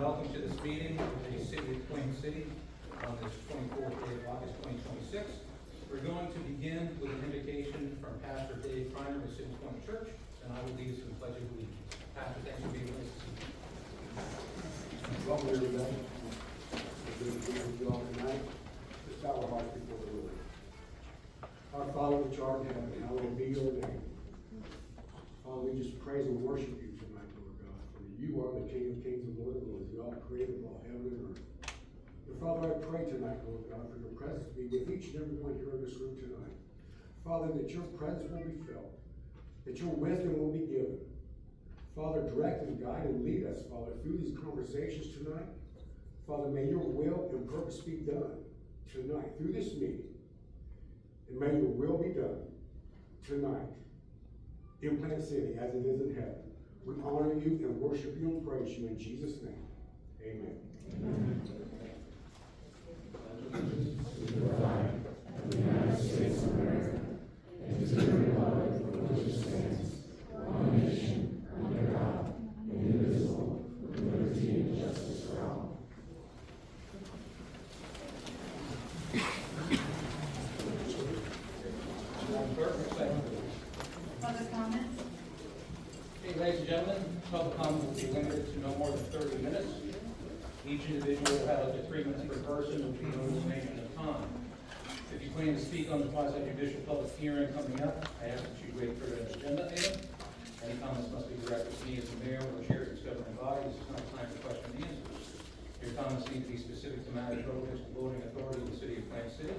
welcome to this meeting of the City of Plain City on this 24th day of August 2026. We're going to begin with an invocation from Pastor Dave Kreiner of City Point Church, and I will lead us in the Pledge of Allegiance. Pastor, thanks for being with us this evening. Welcome, everybody. It's good to be with you all tonight. Let's bow our hearts before the Lord. Our Father, which art in heaven, hallowed be your name. Father, we just praise and worship you tonight, Lord God, for you are the King of kings and Lord of lords, God, creator of all heaven and earth. And Father, I pray tonight, Lord God, for your presence to be with each and every one here in this room tonight. Father, that your presence will be felt, that your wisdom will be given. Father, direct and guide and lead us, Father, through these conversations tonight. Father, may your will and purpose be done tonight through this meeting. And may your will be done tonight in Plain City as it is in heaven. We honor you and worship you and praise you in Jesus' name. Amen. Amen. To the flag of the United States of America, and to the republic for which it stands, one nation, under God, indivisible, with liberty and justice for all. Public comments? Okay, ladies and gentlemen, public comment will be limited to no more than 30 minutes. Each individual will have up to 3 minutes per person, and will be no limitation of time. If you plan to speak on the quasi-judicial public hearing coming up, I ask that you wait for an agenda item. Any comments must be directed to me as the mayor or chair of this governing body. This is not a time for question and answers. Your comments need to be specific to matters relevant to the voting authority of the City of Plain City.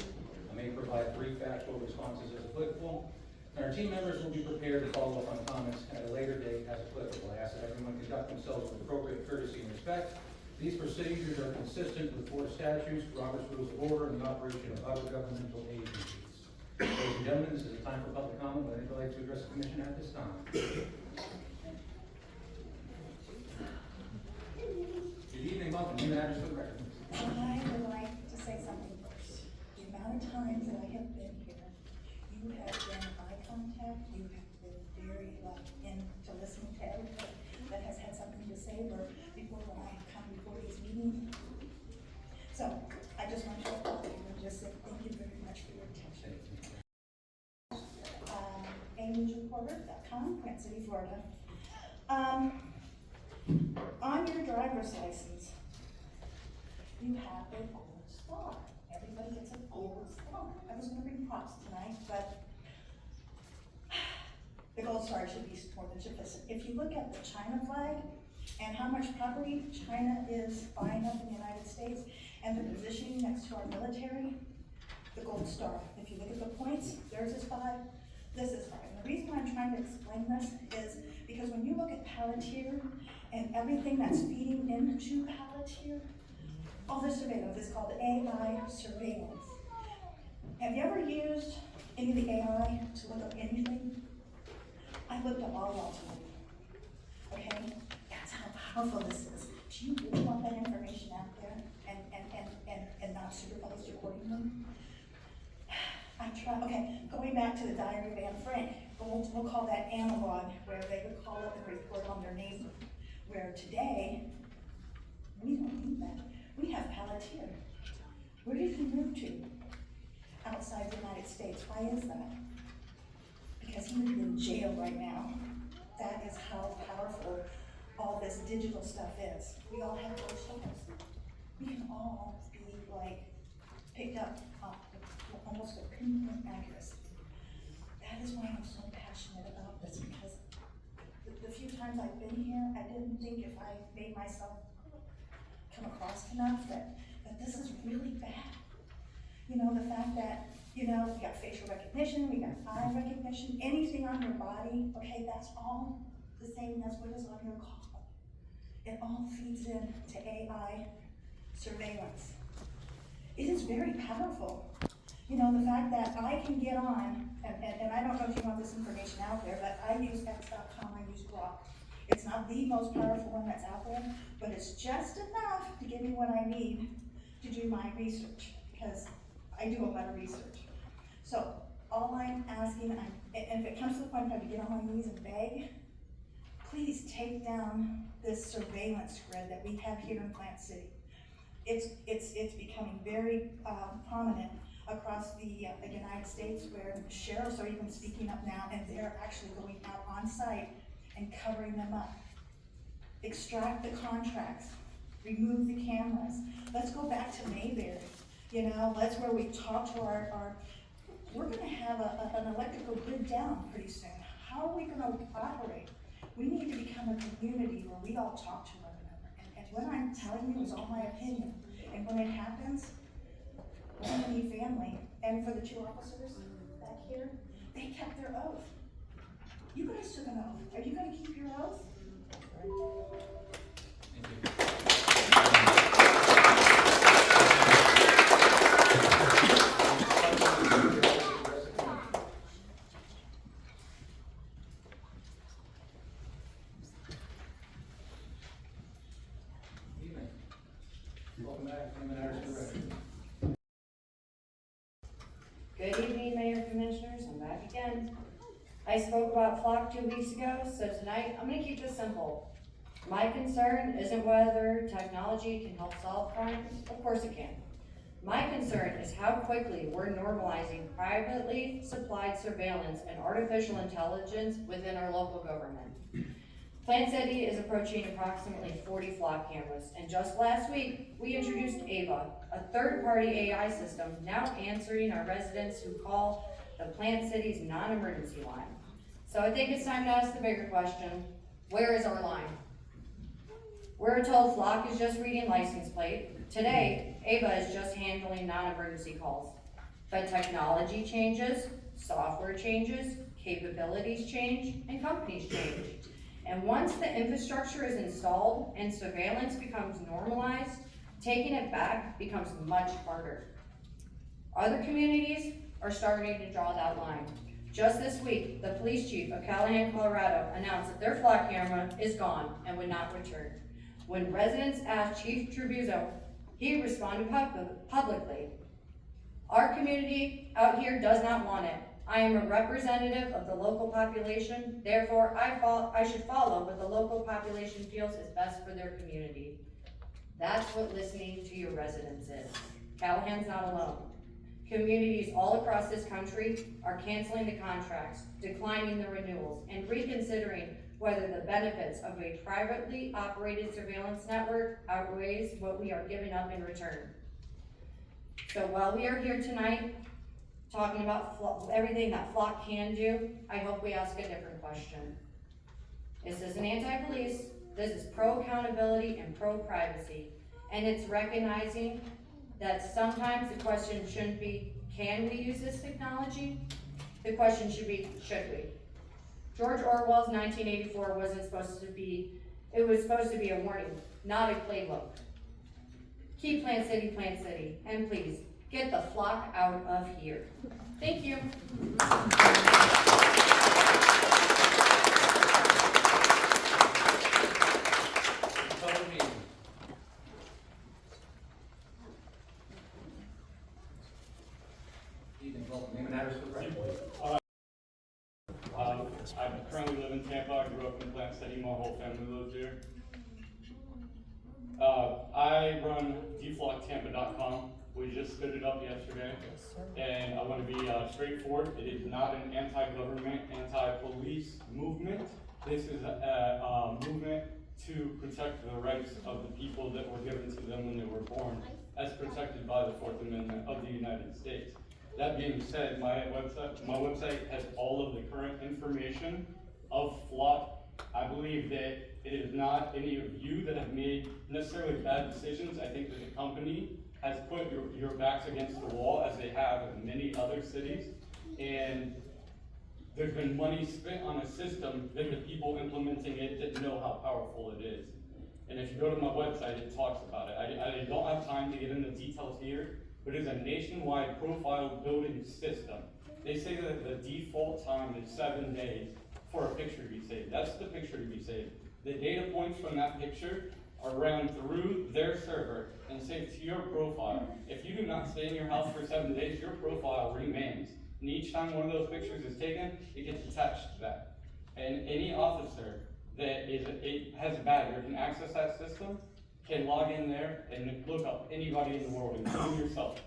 I may provide brief factual responses as applicable. And our team members will be prepared to follow up on comments at a later date as applicable. I ask that everyone conduct themselves with appropriate courtesy and respect. These procedures are consistent with Florida statutes, Robert's Rules of Order, and the operation of other governmental agencies. Ladies and gentlemen, this is a time for public comment. Would anybody like to address the commission at this time? Good evening, welcome. Name and address for the record. I would like to say something first. The amount of times that I have been here, you have been eye contact, you have been very into listening to everybody that has had something to say before when I come before these meetings. So I just want to talk to you and just say thank you very much for your attention. AmyReporter.com, Plant City, Florida. On your driver's license, you have a gold star. Everybody gets a gold star. I was going to bring props tonight, but the gold star should be more than sufficient. If you look at the China flag and how much property China is buying up in the United States and the positioning next to our military, the gold star. If you look at the points, theirs is 5, this is 5. And the reason why I'm trying to explain this is because when you look at Palantir and everything that's feeding into Palantir, all this surveillance is called AI surveillance. Have you ever used any of the AI to look up anything? I looked up all y'all tonight. Okay? That's how powerful this is. Do you really want that information out there and not supervised accordingly? I try, okay, going back to the Diary of Anne Frank, we'll call that analog, where they would call up and report on their neighbor. Where today, we don't need that. We have Palantir. Where did he move to? Outside the United States. Why is that? Because he would be in jail right now. That is how powerful all this digital stuff is. We all have those stars. We can all be like picked up almost a pinpoint accuracy. That is why I'm so passionate about this, because the few times I've been here, I didn't think if I made myself come across enough that this is really bad. You know, the fact that, you know, we got facial recognition, we got eye recognition, anything on your body, okay, that's all the same as what is on your call. It all feeds in to AI surveillance. It is very powerful. You know, the fact that I can get on, and I don't know if you want this information out there, but I use X.com, I use Grok. It's not the most powerful one that's out there, but it's just enough to give me what I need to do my research, because I do a lot of research. So all I'm asking, and if it comes to the point if I have to get on my knees and beg, please take down this surveillance grid that we have here in Plant City. It's becoming very prominent across the United States, where sheriffs are even speaking up now, and they're actually going out on site and covering them up. Extract the contracts, remove the cameras. Let's go back to Mayberry. You know, that's where we talk to we're gonna have an electrical grid down pretty soon. How are we gonna operate? We need to become a community where we all talk to one another. And what I'm telling you is all my opinion. And when it happens, we're gonna need family. And for the 2 officers back here, they kept their oath. You guys took an oath. Are you gonna keep your oath? Welcome back, Chairman Anderson. Good evening, Mayor, Commissioners, I'm back again. I spoke about FLOCK 2 weeks ago, so tonight I'm going to keep this simple. My concern isn't whether technology can help solve crimes. Of course it can. My concern is how quickly we're normalizing privately supplied surveillance and artificial intelligence within our local government. Plant City is approaching approximately 40 FLOCK cameras, and just last week, we introduced AVA, a third-party AI system now answering our residents who call the Plant City's non-emergency line. So I think it's time to ask the bigger question, where is our line? We're told FLOCK is just reading license plate. Today, AVA is just handling non-emergency calls. But technology changes, software changes, capabilities change, and companies change. And once the infrastructure is installed and surveillance becomes normalized, taking it back becomes much harder. Other communities are starting to draw that line. Just this week, the police chief of Callahan, Colorado announced that their FLOCK camera is gone and would not return. When residents asked Chief Tribuzzo, he responded publicly. Our community out here does not want it. I am a representative of the local population, therefore I should follow what the local population feels is best for their community. That's what listening to your residents is. Callahan's not alone. Communities all across this country are canceling the contracts, declining the renewals, and reconsidering whether the benefits of a privately operated surveillance network outweighs what we are giving up in return. So while we are here tonight, talking about everything that FLOCK can do, I hope we ask a different question. This isn't anti-police, this is pro-accountability and pro-privacy, and it's recognizing that sometimes the question shouldn't be, can we use this technology? The question should be, should we? George Orwell's 1984 wasn't supposed to be, it was supposed to be a warning, not a playbook. Keep Plant City, and please, get the FLOCK out of here. Thank you. I currently live in Tampa. I grew up in Plant City. My whole family lives here. I run DEFLOCK We just stood it up yesterday, and I want to be straightforward. It is not an anti-government, anti-police movement. This is a movement to protect the rights of the people that were given to them when they were born, as protected by the 4th Amendment of the United States. That being said, my website has all of the current information of FLOCK. I believe that it is not any of you that have made necessarily bad decisions. I think that the company has put your backs against the wall, as they have in many other cities, and there's been money spent on a system that the people implementing it didn't know how powerful it is. And if you go to my website, it talks about it. I don't have time to get into details here, but it is a nationwide profile building system. They say that the default time is 7 days for a picture to be saved. That's the picture to be saved. The data points from that picture are ran through their server and saved to your profile. If you do not stay in your house for 7 days, your profile remains. And each time one of those pictures is taken, it gets attached to that. And any officer that it has a badge or can access that system, can log in there and look up anybody in the world, including yourself,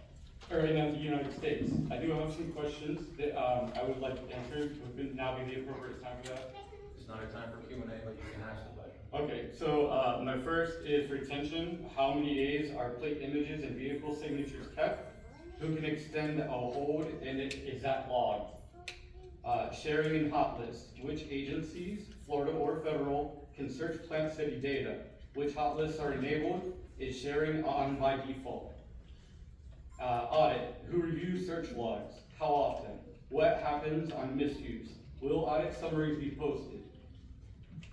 or in the United States. I do have some questions that I would like to answer. Would now be the appropriate time for that? It's not a time for Q&A, but you can ask the question. Okay, so my first is retention. How many days are plate images and vehicle signatures kept? Who can extend a hold, and is that logged? Sharing and hot lists. Which agencies, Florida or federal, can search Plant City data? Which hot lists are enabled? Is sharing on by default? Audit. Who reviews search logs? How often? What happens on misuse? Will audit summaries be posted?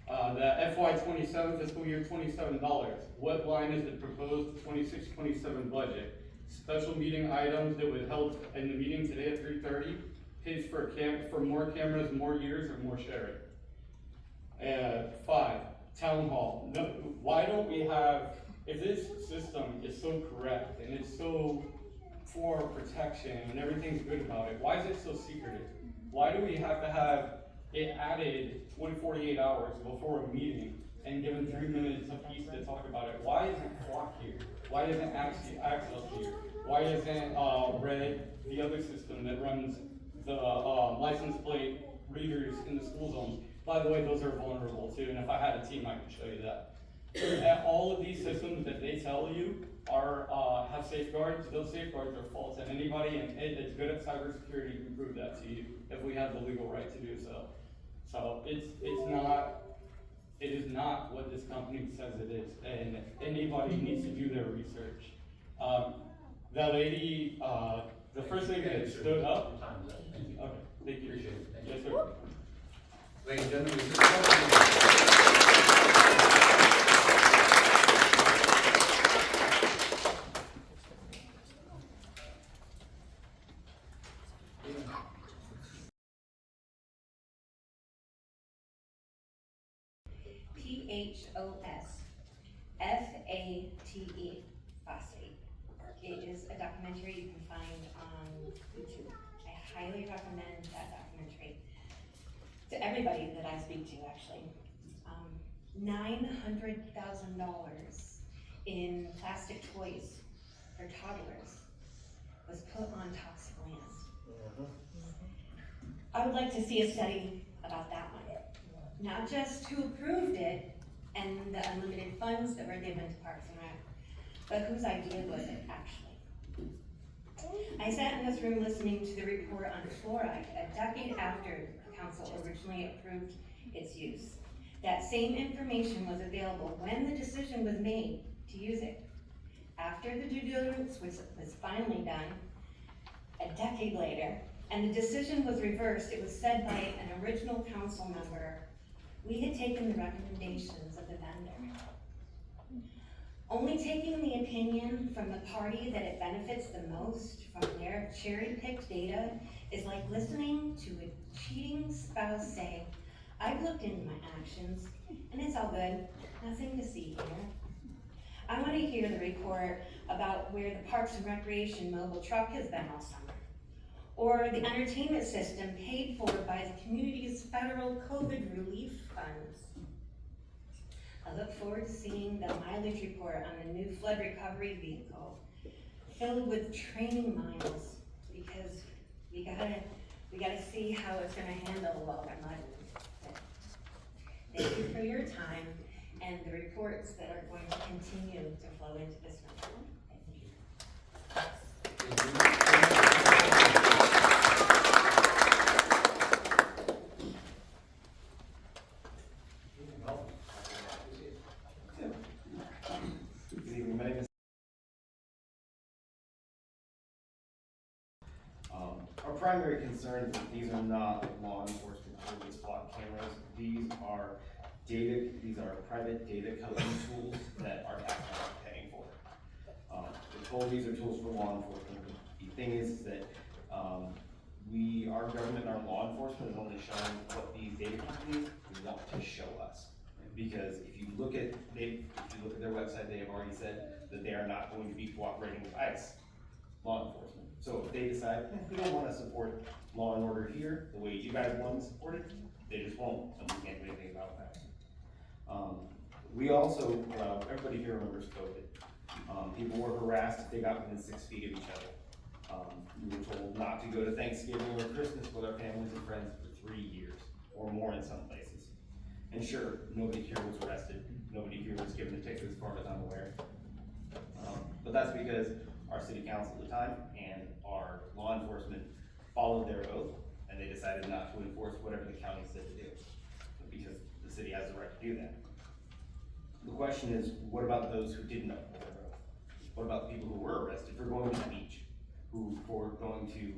The FY27 fiscal year $27. What line is the proposed 26-27 budget? Special meeting items that was held in the meeting today at 3:30. Pays for more cameras, more years, or more sharing. 5, town hall. No, why don't we have, if this system is so correct and it's so for protection and everything's good about it, why is it so secretive? Why do we have to have it added 48 hours before a meeting and given 3 minutes apiece to talk about it? Why isn't FLOCK here? Why isn't Access here? Why isn't Red, the other system that runs the license plate readers in the school zones? By the way, those are vulnerable too, and if I had a team, I could show you that. And all of these systems that they tell you are have safeguards. Those safeguards are false, and anybody that's good at cybersecurity can prove that to you if we have the legal right to do so. So it is not what this company says it is, and anybody needs to do their research. That lady, the first lady that stood up. Time's up. Thank you. Okay, thank you. Appreciate it. Thank you. Yes, sir. Ladies and gentlemen, this is PHOSFATE, phosphate. It is a documentary you can find on YouTube. I highly recommend that documentary to everybody that I speak to, actually. $900,000 in plastic toys for toddlers was put on toxic land. I would like to see a study about that one. Not just who approved it and the unlimited funds that were given to Parks and Rec, but whose idea was it actually? I sat in this room listening to the report on fluoride a decade after the council originally approved its use. That same information was available when the decision was made to use it. After the due diligence was finally done, a decade later, and the decision was reversed, it was said by an original council member, we had taken the recommendations of the vendor. Only taking the opinion from the party that it benefits the most from their cherry-picked data is like listening to a cheating spouse say, I've looked into my actions, and it's all good, nothing to see here. I want to hear the report about where the Parks and Recreation mobile truck has been all summer, or the entertainment system paid for by the community's federal COVID relief funds. I look forward to seeing the mileage report on the new flood recovery vehicle filled with training miles, because we gotta see how it's gonna handle all that mud. Thank you for your time and the reports that are going to continue to flow into this country. Thank you. Good evening, my name is. Our primary concern is that these are not law enforcement tools, FLOCK cameras. These are private data collection tools that our taxpayers are paying for. We're told these are tools for law enforcement. The thing is that our government and our law enforcement is only showing what these data companies want to show us. Because if you look at their website, they have already said that they are not going to be cooperating with ICE law enforcement. So if they decide, we don't want to support law and order here the way you guys want to support it, they just won't, and we can't do anything about that. We also, everybody here remembers COVID. People were harassed if they got within 6 feet of each other. We were told not to go to Thanksgiving or Christmas with our families and friends for 3 years or more in some places. And sure, nobody here was arrested. Nobody here was given a ticket as far as I'm aware. But that's because our city council at the time and our law enforcement followed their oath, and they decided not to enforce whatever the county said to do, because the city has the right to do that. The question is, what about those who didn't uphold their oath? What about the people who were arrested for going to the beach, who for going to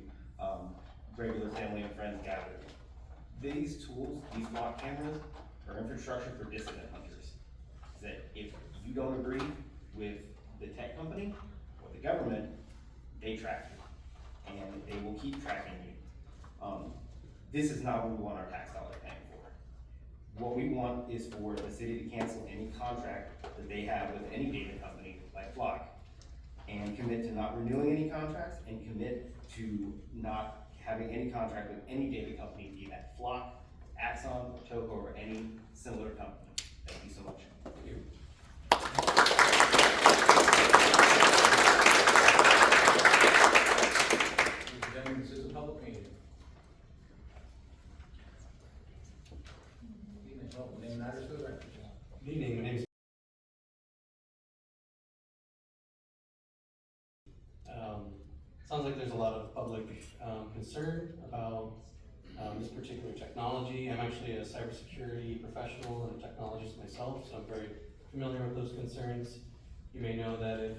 regular family and friends gatherings? These tools, these flock cameras, are infrastructure for dissident hunters. That if you don't agree with the tech company or the government, they track you, and they will keep tracking you. This is not what we want our tax dollars paying for. What we want is for the city to cancel any contract that they have with any data company like Flock, and commit to not renewing any contracts, and commit to not having any contract with any data company, be that Flock, Axon, Toco, or any similar company. Thank you so much. Thank you. Ladies and gentlemen, this is a public meeting. Evening, welcome. Name and address for the record. Good evening, my name is. Sounds like there's a lot of public concern about this particular technology. I'm actually a cybersecurity professional and a technologist myself, so I'm very familiar with those concerns. You may know that if,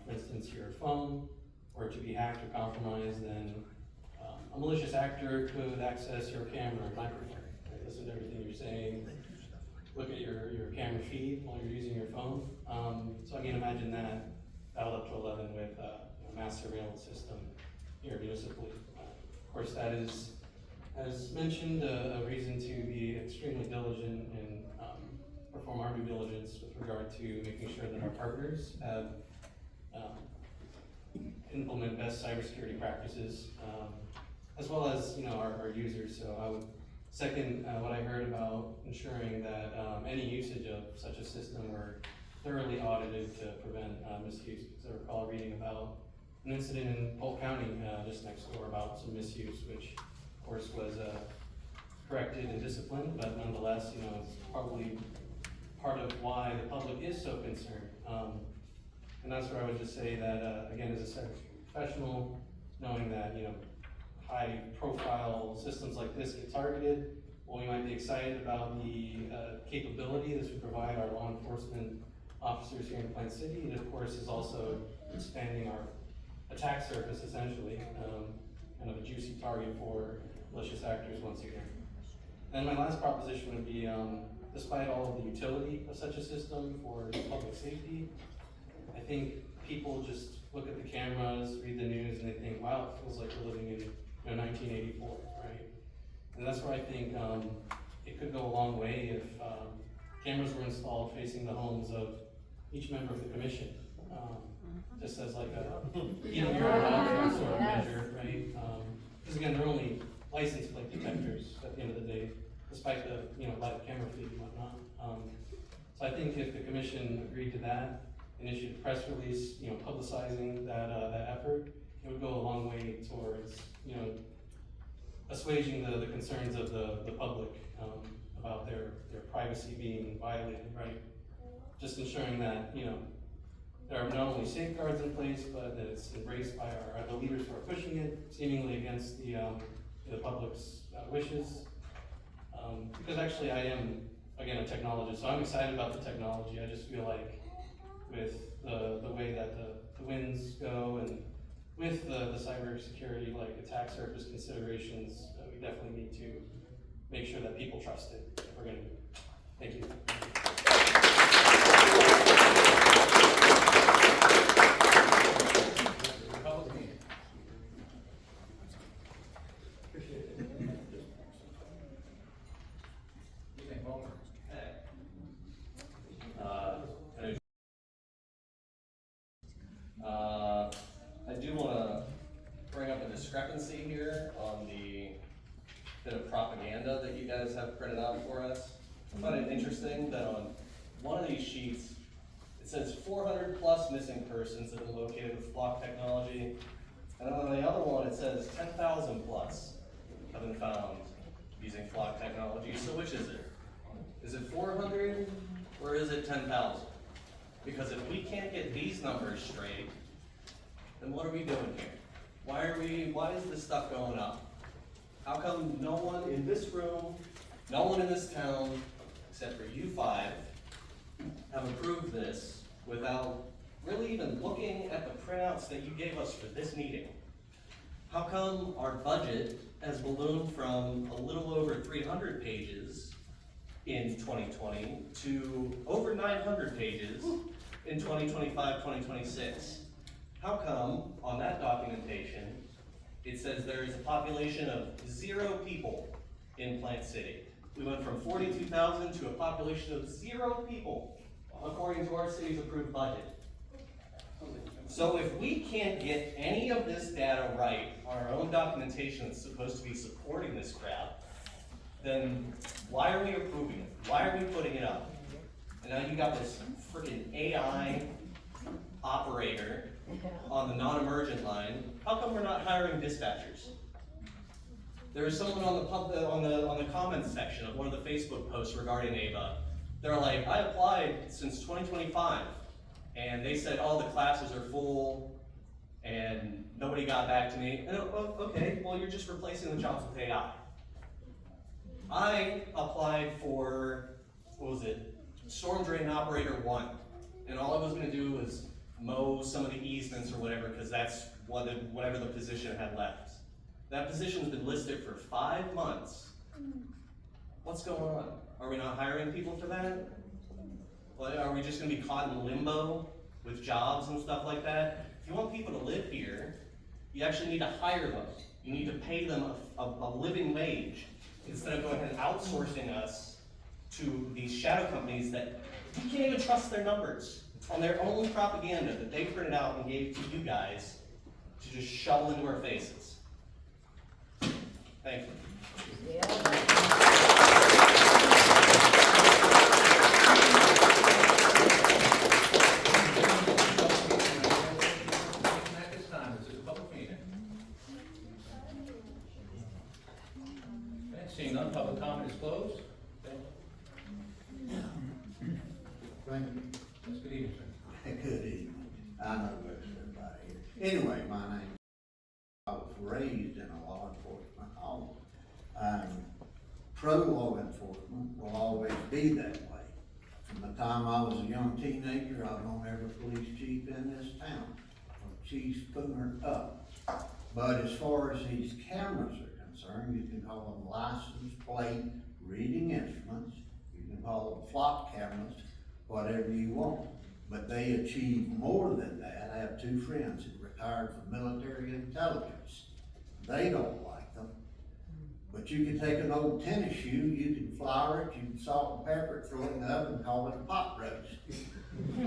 for instance, your phone were to be hacked or compromised, then a malicious actor could access your camera and microphone, right? Listen to everything you're saying, look at your camera feed while you're using your phone. So I mean, imagine that dialed up to 11 with a mass surveillance system here municipally. Of course, that is, as mentioned, a reason to be extremely diligent and perform our due diligence with regard to making sure that our partners have implement best cybersecurity practices, as well as our users. So I would second what I heard about ensuring that any usage of such a system were thoroughly audited to prevent misuse. Because I recall reading about an incident in Polk County just next door about some misuse, which of course was corrected and disciplined, but nonetheless, it's probably part of why the public is so concerned. And that's where I would just say that, again, as a cybersecurity professional, knowing that, high profile systems like this get targeted, while we might be excited about the capability this would provide our law enforcement officers here in Plant City, it of course is also expanding our attack surface essentially, kind of a juicy target for malicious actors once again. And my last proposition would be, despite all of the utility of such a system for public safety, I think people just look at the cameras, read the news, and they think, wow, it feels like we're living in 1984, right? And that's where I think it could go a long way if cameras were installed facing the homes of each member of the commission, just as like a your sort of measure, right? Because again, they're only license plate detectors at the end of the day, despite the live camera feed and whatnot. So I think if the commission agreed to that and issued a press release, publicizing that effort, it would go a long way towards assuaging the concerns of the public about their privacy being violated, right? Just ensuring that there are not only safeguards in place, but that it's embraced by the leaders who are pushing it, seemingly against the public's wishes. Because actually I am, again, a technologist, so I'm excited about the technology. I just feel like with the way that the winds go and with the cybersecurity attack surface considerations, we definitely need to make sure that people trust it if we're going to do it. Thank you. Public meeting. Evening, welcome. I do want to bring up a discrepancy here on the bit of propaganda that you guys have printed out for us. But I think interesting that on one of these sheets, it says 400 plus missing persons have been located with FLOCK technology. And then on the other one, it says 10,000 plus have been found using FLOCK technology. So which is it? Is it 400 or is it 10,000? Because if we can't get these numbers straight, then what are we doing here? Why is this stuff going up? How come no one in this room, no one in this town, except for you five, have approved this without really even looking at the printouts that you gave us for this meeting? How come our budget has ballooned from a little over 300 pages in 2020 to over 900 pages in 2025, 2026? How come on that documentation, it says there is a population of 0 people in Plant City? We went from 42,000 to a population of 0 people, according to our city's approved budget. So if we can't get any of this data right on our own documentation that's supposed to be supporting this crap, then why are we approving it? Why are we putting it up? And now you got this freaking AI operator on the non-emergent line. How come we're not hiring dispatchers? There was someone on the comments section of one of the Facebook posts regarding AVA. They're like, I applied since 2025, and they said, oh, the classes are full, and nobody got back to me. And oh, okay, well, you're just replacing the jobs with AI. I applied for, what was it, Storm Drain Operator 1, and all I was gonna do was mow some of the easements or whatever, because that's whatever the position had left. That position's been listed for 5 months. What's going on? Are we not hiring people for that? Are we just gonna be caught in limbo with jobs and stuff like that? If you want people to live here, you actually need to hire them. You need to pay them a living wage instead of going ahead and outsourcing us to these shadow companies that you can't even trust their numbers on their own propaganda that they printed out and gave to you guys to just shovel into our faces. Thank you. At this time, this is a public meeting. Okay, seeing none, public comment is closed. Okay. Thank you. Yes, good evening, sir. Good evening. I know most everybody here. Anyway, my name, I was raised in a law enforcement home. Pro-law enforcement will always be that way. From the time I was a young teenager, I've known every police chief in this town, from Chief Spooner up. But as far as these cameras are concerned, you can call them license plate reading instruments, you can call them flock cameras, whatever you want. But they achieve more than that. I have 2 friends who retired from military intelligence. They don't like them. But you can take an old tennis shoe, you can flour it, you can salt and pepper it, throw it in the oven, and call it a pot roast.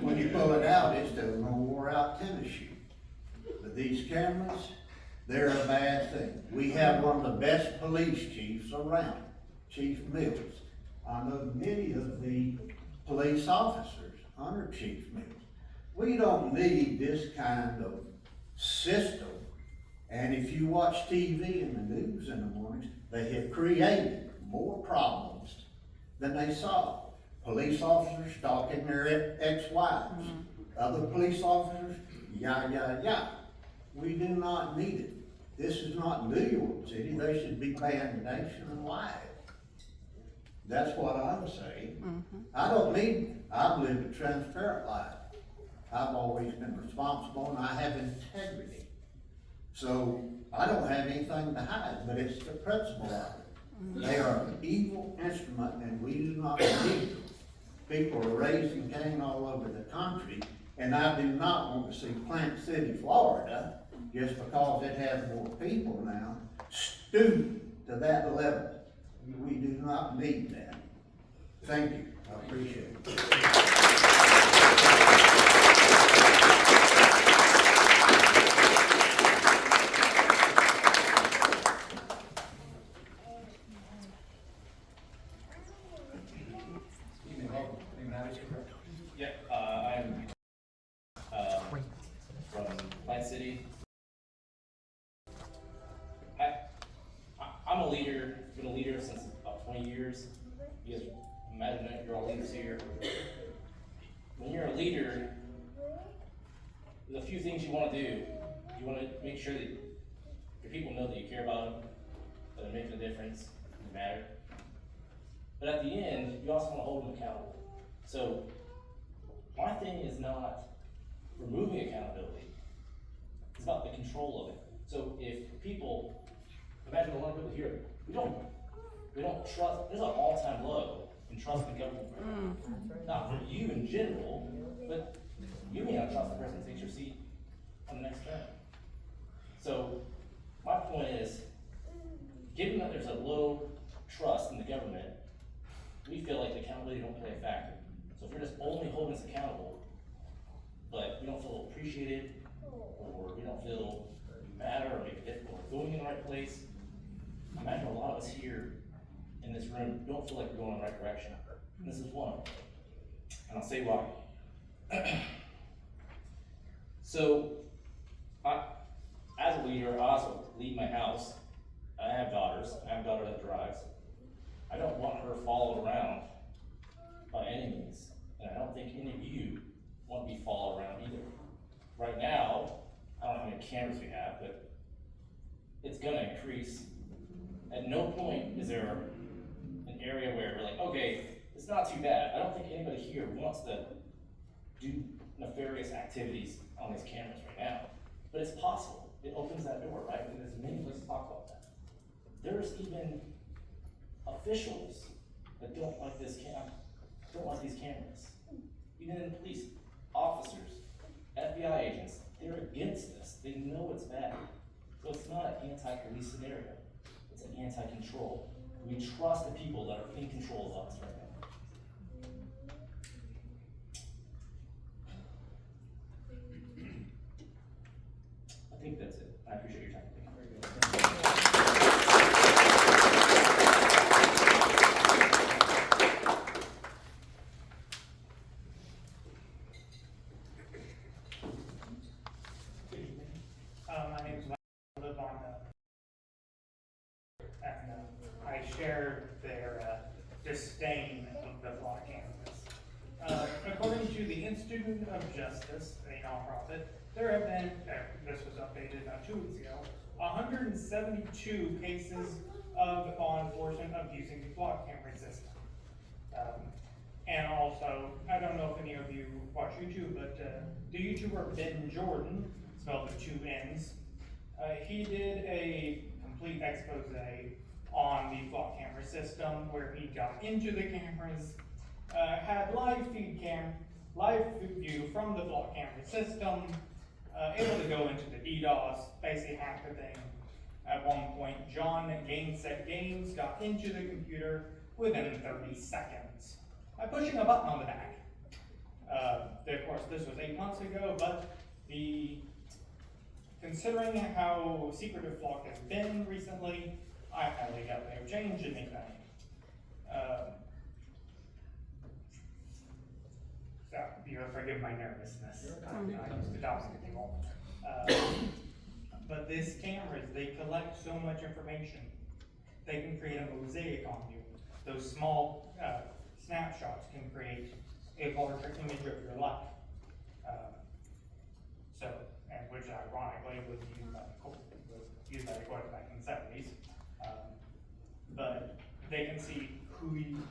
When you pull it out, it's still an old wore out tennis shoe. But these cameras, they're a bad thing. We have one of the best police chiefs around, Chief Mills. I know many of the police officers under Chief Mills. We don't need this kind of system. And if you watch TV and the news in the mornings, they have created more problems than they solve. Police officers stalking their ex-wives. Other police officers, We do not need it. This is not New York City. They should be banned nationwide. That's what I'm saying. I don't need, I've lived a transparent life. I've always been responsible and I have integrity. So I don't have anything to hide, but it's the principle of it. They are an evil instrument and we do not need them. People are raising Cain all over the country, and I do not want to see Plant City, Florida, just because it has more people now, stoop to that level. We do not need that. Thank you. I appreciate it. imagine that you're all leaders here. When you're a leader, there's a few things you want to do. You want to make sure that your people know that you care about them, that they're making a difference, they matter. But at the end, you also want to hold them accountable. So my thing is not removing accountability. It's about the control of it. So if people, imagine a lot of people here, we don't trust, there's an all-time low in trust in government. Not for you in general, but you may not trust the person who takes your seat on the next term. So my point is, given that there's a low trust in the government, we feel like the accountability don't play a factor. So if you're just only holding us accountable, but we don't feel appreciated, or we don't feel we matter, or maybe we're going in the right place, imagine a lot of us here in this room don't feel like we're going in the right direction. And this is one of them. And I'll say why. So, as a leader, I also lead my house. I have daughters. I have a daughter that drives. I don't want her followed around by any means. And I don't think any of you want to be followed around either. Right now, I don't know how many cameras we have, but it's gonna increase. At no point is there an area where we're like, okay, it's not too bad. I don't think anybody here wants to do nefarious activities on these cameras right now. But it's possible. It opens that door, right? And there's many places to talk about that. There's even officials that don't like these cameras. Even in the police, officers, FBI agents, they're against this. They know it's bad. So it's not an anti-police scenario. It's an anti-control. We trust the people that are in control of us right now. I think that's it. I appreciate your time. My name is Mike. I live on and I share their disdain of the FLOCK campus. According to the Institute of Justice, a nonprofit, there have been, this was updated about 2 weeks ago, 172 cases of law enforcement abusing the FLOCK camera system. And also, I don't know if any of you watch YouTube, but the YouTuber Ben Jordan, spelled with 2 N's, he did a complete expose on the FLOCK camera system where he got into the cameras, had live view from the FLOCK camera system, able to go into the DDoS, basically hack the thing. At one point, John Gameset Games got into the computer within 30 seconds by pushing a button on the back. Of course, this was 8 months ago, but considering how secretive FLOCK has been recently, I highly doubt they have changed anything. So, you'll forgive my nervousness. I used to talk to people. But these cameras, they collect so much information. They can create a mosaic on you. Those small snapshots can create a larger image of your life. And which ironically was used by the court back in the 70s. But they can see who you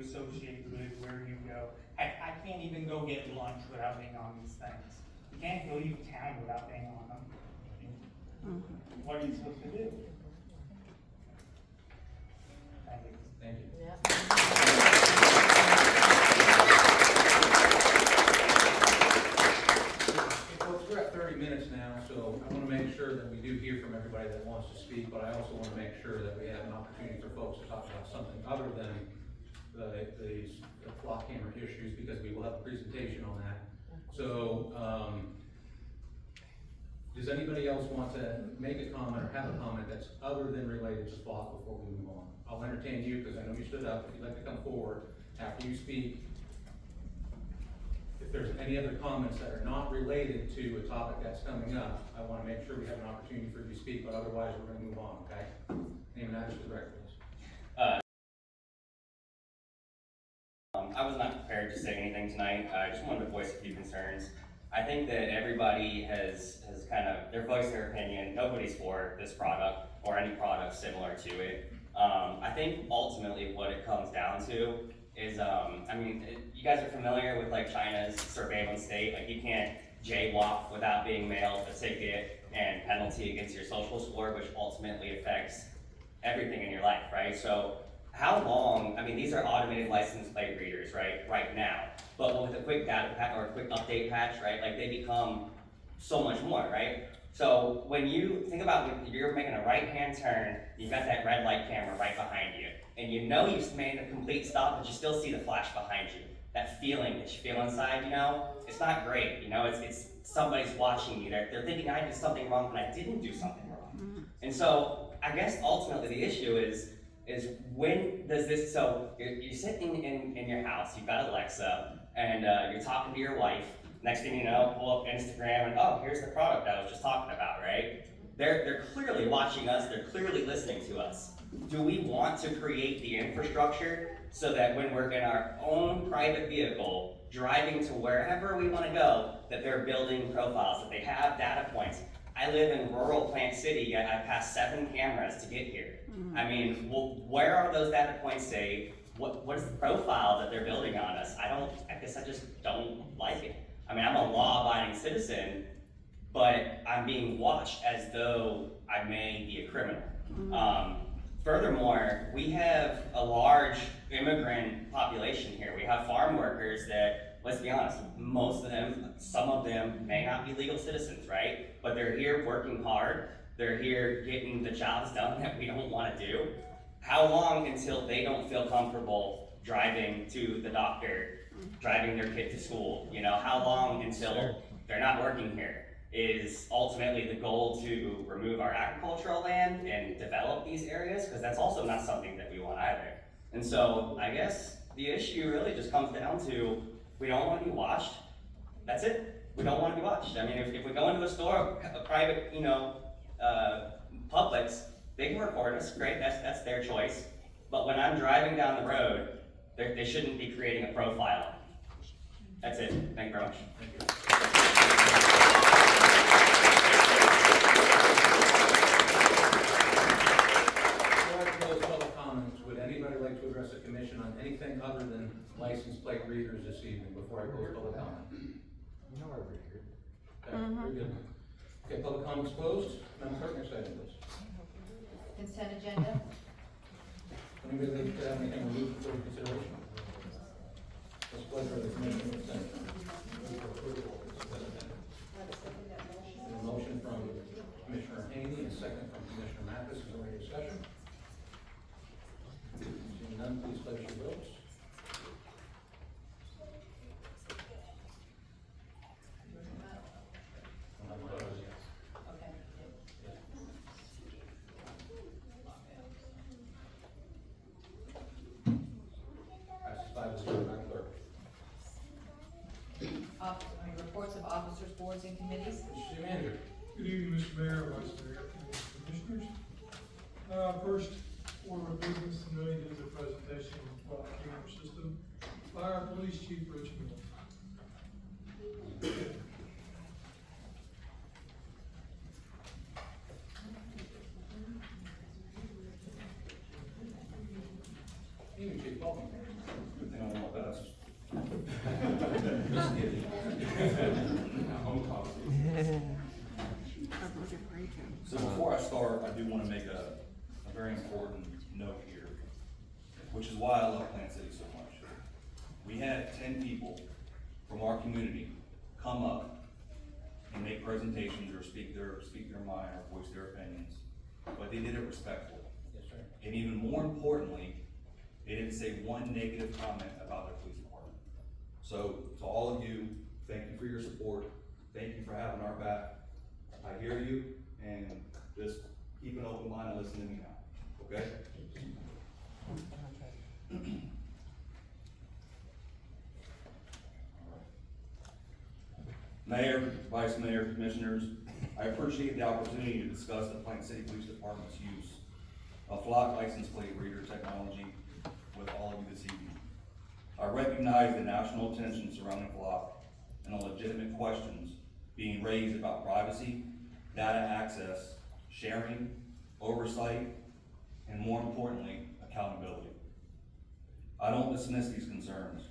associate with, where you go. I can't even go get lunch without being on these things. You can't go leave town without being on them. What are you supposed to do? Thank you. Thank you. Okay, folks, we're at 30 minutes now, so I want to make sure that we do hear from everybody that wants to speak, but I also want to make sure that we have an opportunity for folks to talk about something other than the FLOCK camera issues, because we will have a presentation on that. So, does anybody else want to make a comment or have a comment that's other than related to FLOCK before we move on? I'll entertain you, because I know you stood up. If you'd like to come forward after you speak. If there's any other comments that are not related to a topic that's coming up, I want to make sure we have an opportunity for you to speak, but otherwise we're going to move on, okay? Name and address for the record, please. I was not prepared to say anything tonight. I just wanted to voice a few concerns. I think that everybody has kind of, they're voiced their opinion. Nobody's for this product or any product similar to it. I think ultimately what it comes down to is, you guys are familiar with like China's surveillance state. Like you can't jaywalk without being mailed a ticket and penalty against your social score, which ultimately affects everything in your life, right? So how long, these are automated license plate readers, right now. But with a quick data patch or a quick update patch, right, like they become so much more, right? So when you think about when you're making a right-hand turn, you've got that red light camera right behind you, and you know you've made a complete stop, but you still see the flash behind you. That feeling that you feel inside, it's not great, it's somebody's watching you. They're thinking I did something wrong, but I didn't do something wrong. And so I guess ultimately the issue is when does this, so you're sitting in your house, you've got Alexa, and you're talking to your wife. Next thing you know, pull up Instagram and oh, here's the product I was just talking about, right? They're clearly watching us, they're clearly listening to us. Do we want to create the infrastructure so that when we're in our own private vehicle, driving to wherever we want to go, that they're building profiles, that they have data points? I live in rural Plant City, yet I passed 7 cameras to get here. Where are those data points saved? What is the profile that they're building on us? I guess I just don't like it. I'm a law-abiding citizen, but I'm being watched as though I may be a criminal. Furthermore, we have a large immigrant population here. We have farm workers that, let's be honest, most of them, some of them may not be legal citizens, right? But they're here working hard. They're here getting the jobs done that we don't want to do. How long until they don't feel comfortable driving to the doctor, driving their kid to school? How long until they're not working here? Is ultimately the goal to remove our agricultural land and develop these areas? Because that's also not something that we want either. And so I guess the issue really just comes down to, we don't want to be watched. That's it. We don't want to be watched. If we go into a store, a private, Publix, they can record us, great, that's their choice. But when I'm driving down the road, they shouldn't be creating a profile. That's it. Thank you very much. Before I close public comments, would anybody like to address the commission on anything other than license plate readers this evening before I close public comment? No, I read it. Okay, very good. Okay, public comments closed. Madam Clerk, next item, please. Consent agenda? Anybody like to have anything removed for consideration? What's the pleasure of the commission with consent? A motion from Commissioner Haney and a second from Commissioner Mathis. Is there any discussion? Seeing none, please place your votes. Passes 5-0, Madam Clerk. Reports of officers, boards, and committees. City Manager. Good evening, Mr. Mayor, Vice Mayor, and Commissioners. First order of business tonight is a presentation of the DEFLOCK camera system by our Police Chief, Rich Miller. Evening, Chief. Welcome. Good thing I'm not best. Just kidding. Home coffee. So before I start, I do want to make a very important note here, which is why I love Plant City so much. We had 10 people from our community come up and make presentations or speak their mind or voice their opinions, but they did it respectfully. Yes, sir. And even more importantly, they didn't say one negative comment about their police department. So to all of you, thank you for your support. Thank you for having our back. I hear you, and just keep an open mind and listen to me now, okay? Mayor, Vice Mayor, Commissioners, I appreciate the opportunity to discuss the Plant City Police Department's use of DEFLOCK license plate reader technology with all of you this evening. I read recognize the national attention surrounding FLOCK and the legitimate questions being raised about privacy, data access, sharing, oversight, and more importantly, accountability. I don't dismiss these concerns.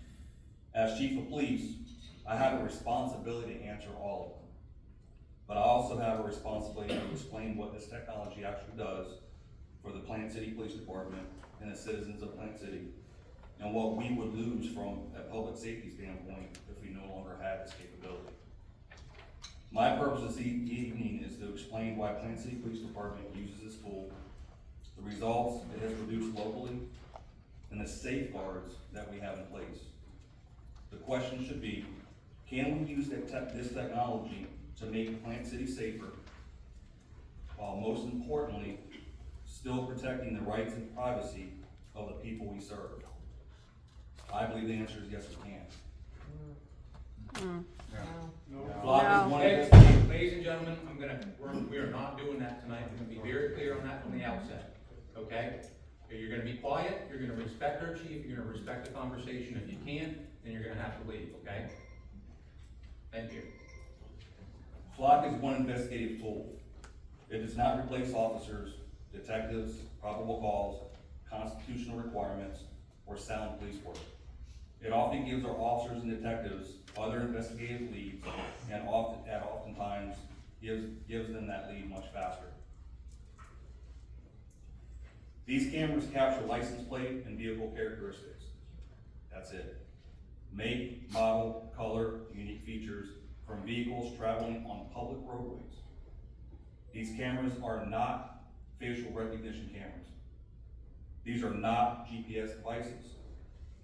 As Chief of Police, I have a responsibility to answer all of them. But I also have a responsibility to explain what this technology actually does for the Plant City Police Department and the citizens of Plant City, and what we would lose from a public safety standpoint if we no longer had this capability. My purpose this evening is to explain why Plant City Police Department uses this tool, the results it has produced locally, and the safeguards that we have in place. The question should be, can we use this technology to make Plant City safer, while most importantly, still protecting the rights and privacy of the people we serve? I believe the answer is yes, we can. FLOCK is one of the- Ladies and gentlemen, we are not doing that tonight. I'm gonna be very clear on that from the outset, okay? You're gonna be quiet, you're gonna respect our chief, you're gonna respect the conversation. If you can't, then you're gonna have to leave, okay? Thank you. FLOCK is one investigative tool. It does not replace officers, detectives, probable cause, constitutional requirements, or sound police work. It often gives our officers and detectives other investigative leads, and oftentimes gives them that lead much faster. These cameras capture license plate and vehicle characteristics. That's it. Make, model, color, unique features from vehicles traveling on public roadways. These cameras are not facial recognition cameras. These are not GPS devices.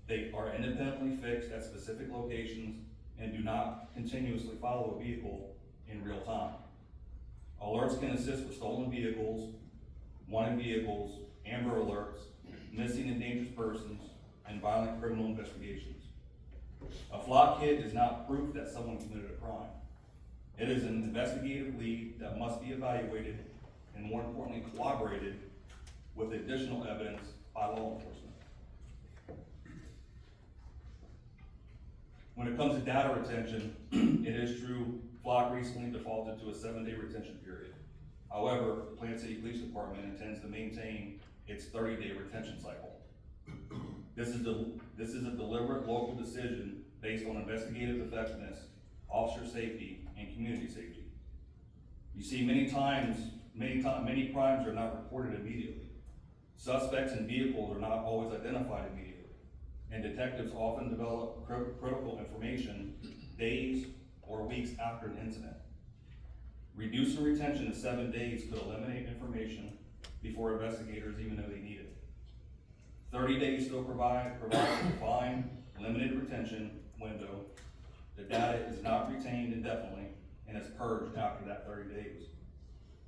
They are independently fixed at specific locations and do not continuously follow a vehicle in real time. Alerts can assist with stolen vehicles, wanted vehicles, amber alerts, missing and dangerous persons, and violent criminal investigations. A FLOCK kit is not proof that someone committed a crime. It is an investigative lead that must be evaluated and, more importantly, corroborated with additional evidence by law enforcement. When it comes to data retention, it is true FLOCK recently defaulted to a 7-day retention period. However, the Plant City Police Department intends to maintain its 30-day retention cycle. This is a deliberate local decision based on investigative effectiveness, officer safety, and community safety. You see, many crimes are not reported immediately. Suspects and vehicles are not always identified immediately, and detectives often develop critical information days or weeks after an incident. Reducing retention to 7 days could eliminate information before investigators even know they need it. 30 days still provides a defined, limited retention window. The data is not retained indefinitely and is purged after that 30 days.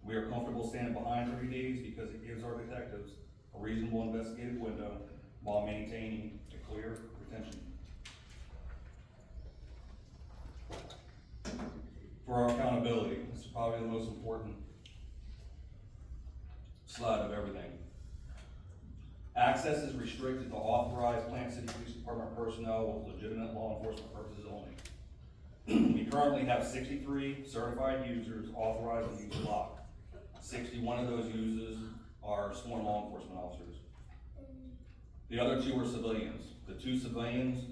We are comfortable standing behind 30 days because it gives our detectives a reasonable investigative window while maintaining a clear retention. For our accountability, this is probably the most important slide of everything. Access is restricted to authorized Plant City Police Department personnel with legitimate law enforcement purposes only. We currently have 63 certified users authorized to use FLOCK. 61 of those users are sworn law enforcement officers. The other 2 are civilians. The 2 civilians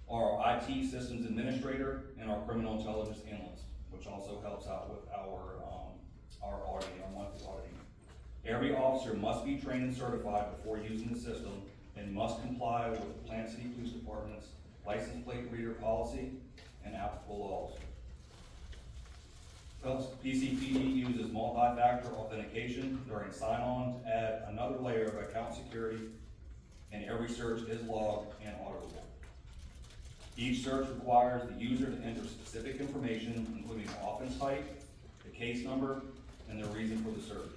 are our IT systems administrator and our criminal intelligence analyst, which also helps out with our auditing, our monthly auditing. Every officer must be trained and certified before using the system and must comply with the Plant City Police Department's license plate reader policy and applicable laws. PCPD uses multi-factor authentication during sign-on to add another layer of account security, and every search is logged and auditable. Each search requires the user to enter specific information, including the offense type, the case number, and the reason for the search,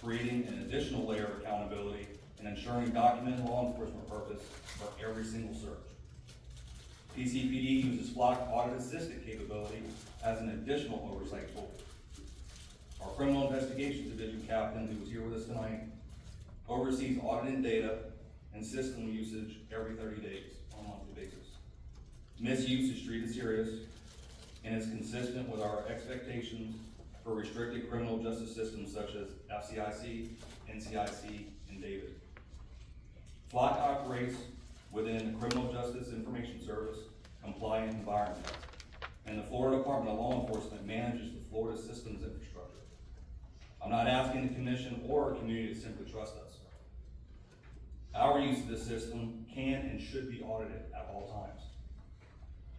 creating an additional layer of accountability and ensuring documented law enforcement purpose for every single search. PCPD uses FLOCK Audit Assistant capability as an additional oversight tool. Our Criminal Investigations Division captain, who was here with us tonight, oversees auditing data and system usage every 30 days on a monthly basis. Misuse is treated serious and is consistent with our expectations for restricted criminal justice systems such as FCIC, NCIC, and DAVID. FLOCK operates within the Criminal Justice Information Service compliant environment, and the Florida Department of Law Enforcement manages the Florida systems infrastructure. I'm not asking the commission or our community to simply trust us. Our use of this system can and should be audited at all times.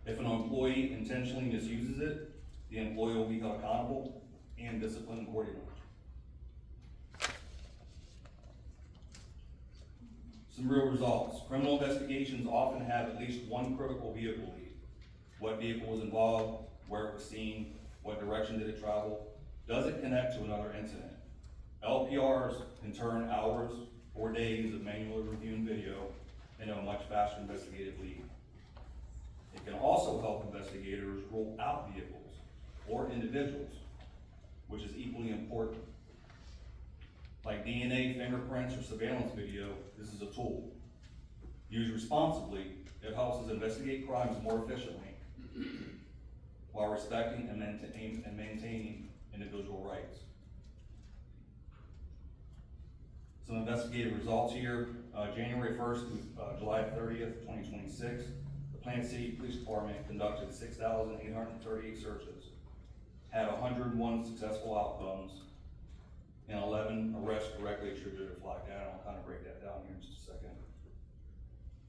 If an employee intentionally misuses it, the employee will be held accountable and disciplined accordingly. Some real results. Criminal investigations often have at least one critical vehicle lead. What vehicle was involved, where it was seen, what direction did it travel, does it connect to another incident? LPRs can turn hours or days of manually reviewing video into a much faster investigative lead. It can also help investigators rule out vehicles or individuals, which is equally important. Like DNA, fingerprints, or surveillance video, this is a tool. Used responsibly, it helps us investigate crimes more efficiently while respecting and maintaining individual rights. Some investigative results here. January 1st to July 30th, 2026, the Plant City Police Department conducted 6,838 searches, had 101 successful outcomes, and 11 arrests directly attributed to FLOCK data. I'll kind of break that down here in just a second.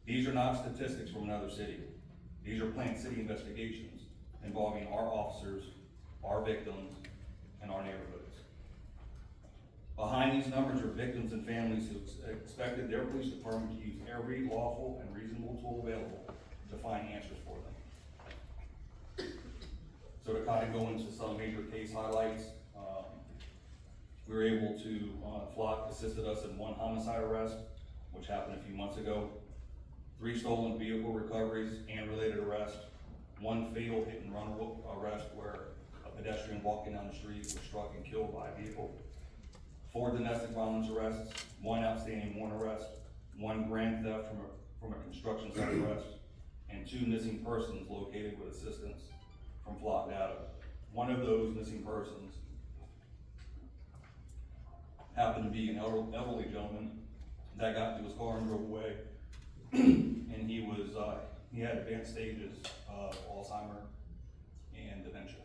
These are not statistics from another city. These are Plant City investigations involving our officers, our victims, and our neighborhoods. Behind these numbers are victims and families who expected their police department to use every lawful and reasonable tool available to find answers for them. So to kind of go into some major case highlights, we were able to, FLOCK assisted us in 1 homicide arrest, which happened a few months ago, 3 stolen vehicle recoveries and related arrests, 1 fatal hit and run arrest where a pedestrian walking down the street was struck and killed by a vehicle, 4 domestic violence arrests, 1 outstanding warrant arrest, 1 grand theft from a construction site arrest, and 2 missing persons located with assistance from FLOCK data. One of those missing persons happened to be an elderly gentleman that got into his car and drove away. And he had advanced stages of Alzheimer's and dementia.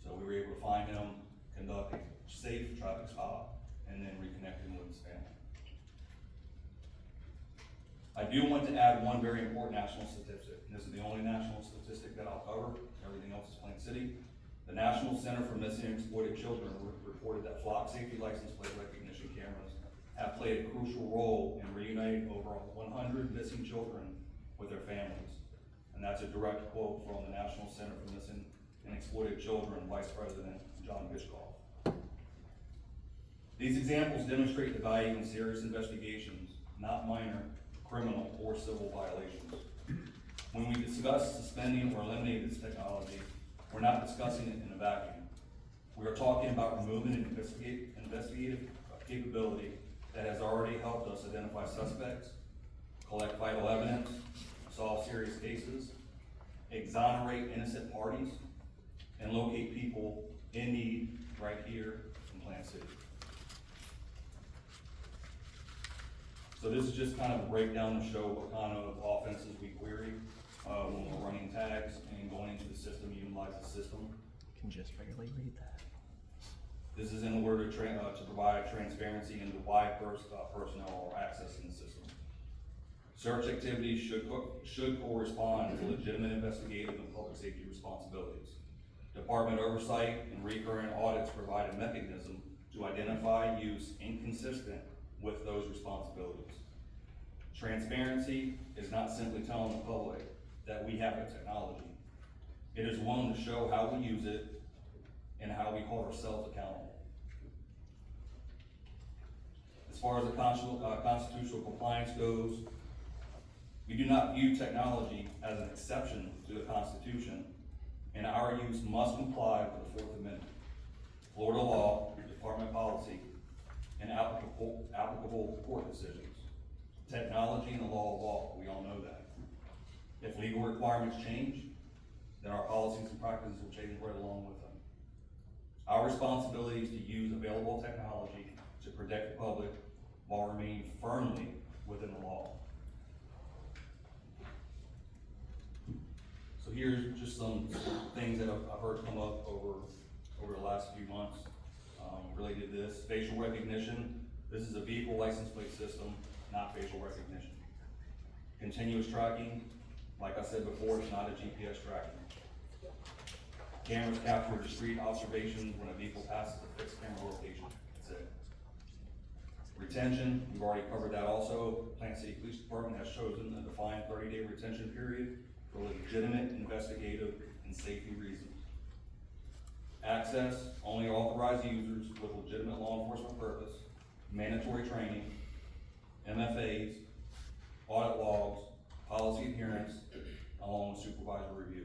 So we were able to find him, conduct a safe traffic stop, and then reconnect him with his family. I do want to add one very important national statistic. This is the only national statistic that I'll cover. Everything else is Plant City. The National Center for Missing and Exploited Children reported that FLOCK safety license plate recognition cameras have played a crucial role in reuniting over 100 missing children with their families. And that's a direct quote from the National Center for Missing and Exploited Children, Vice President John Bishkoff. These examples demonstrate the value in serious investigations, not minor criminal or civil violations. When we discuss suspending or eliminating this technology, we're not discussing it in a vacuum. We are talking about removing an investigative capability that has already helped us identify suspects, collect vital evidence, solve serious cases, exonerate innocent parties, and locate people in need right here in Plant City. So this is just kind of a breakdown to show what kind of offenses we query when we're running tags and going into the system, utilize the system. You can just regularly read that. This is in order to provide transparency into why personnel are accessing the system. Search activities should correspond to legitimate investigative and public safety responsibilities. Department oversight and recurrent audits provide a mechanism to identify use inconsistent with those responsibilities. Transparency is not simply telling the public that we have the technology. It is one to show how we use it and how we hold ourselves accountable. As far as the constitutional compliance goes, we do not view technology as an exception to the Constitution, and our use must comply with the 4th Amendment, Florida law, department policy, and applicable court decisions. Technology and the law evolve, we all know that. If legal requirements change, then our policies and practices will change right along with them. Our responsibility is to use available technology to protect the public while remaining firmly within the law. So here's just some things that I've heard come up over the last few months related to this. Facial recognition. This is a vehicle license plate system, not facial recognition. Continuous tracking. Like I said before, it's not a GPS tracking. Cameras capture discrete observations when a vehicle passes a fixed camera location. That's it. Retention, we've already covered that also. Plant City Police Department has chosen a defined 30-day retention period for legitimate investigative and safety reasons. Access, only authorized users with legitimate law enforcement purpose, mandatory training, MFAs, audit logs, policy adherence, along with supervisor review.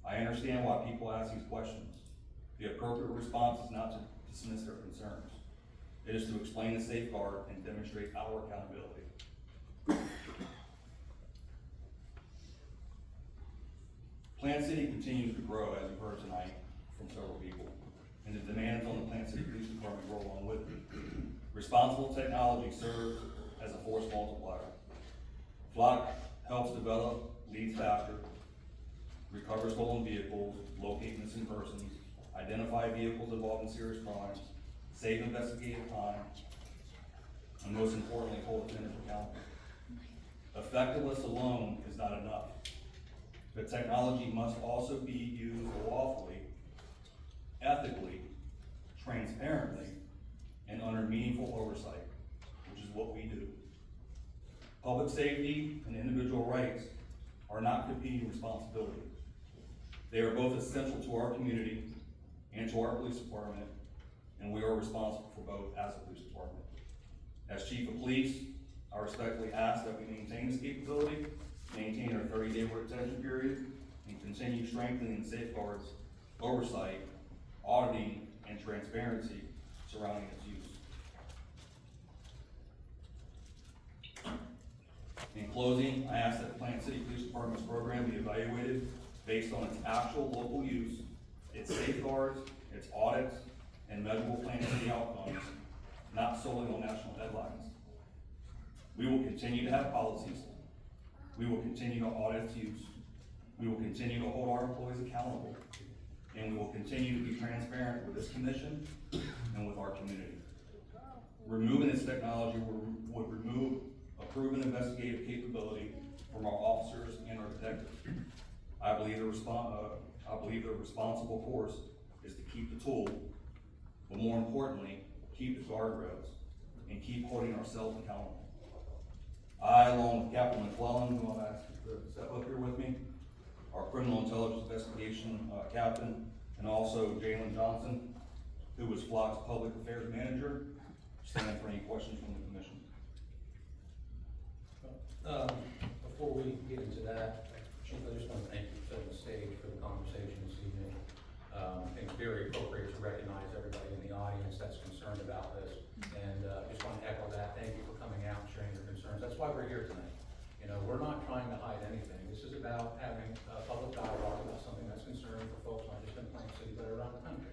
I understand why people ask these questions. The appropriate response is not to dismiss their concerns. It is to explain the safeguard and demonstrate our accountability. Plant City continues to grow, as you've heard tonight from several people, and the demands on the Plant City Police Department grow along with it. Responsible technology serves as a force multiplier. DEFLOCK helps develop, leads faster, recovers stolen vehicles, locate missing persons, identify vehicles involved in serious crimes, save investigative time, and most importantly, hold offenders accountable. Effectiveness alone is not enough. But technology must also be used lawfully, ethically, transparently, and under meaningful oversight, which is what we do. Public safety and individual rights are not competing responsibilities. They are both essential to our community and to our police department, and we are responsible for both as a police department. As Chief of Police, I respectfully ask that we maintain this capability, maintain our 30-day retention period, and continue strengthening the safeguards, oversight, auditing, and transparency surrounding its use. In closing, I ask that the Plant City Police Department's program be evaluated based on its actual local use, its safeguards, its audits, and measurable Plant City outcomes, not solely on national headlines. We will continue to have policies. We will continue to audit its use. We will continue to hold our employees accountable. And we will continue to be transparent with this commission and with our community. Removing this technology would remove a proven investigative capability from our officers and our detectives. I believe the responsible course is to keep the tool, but more importantly, keep the guardrails and keep holding ourselves accountable. I, along with Captain McClellan, who I've asked to step up here with me, our criminal intelligence investigation captain, and also Jalen Johnson, who was DEFLOCK's public affairs manager, stand for any questions from the commission. Before we get into that, Chief, I just want to thank you for setting the stage for the conversation this evening. I think it's very appropriate to recognize everybody in the audience that's concerned about this, and just want to echo that. Thank you for coming out and sharing your concerns. That's why we're here tonight. You know, we're not trying to hide anything. This is about having a public dialogue about something that's concerning for folks not just in Plant City, but around the country.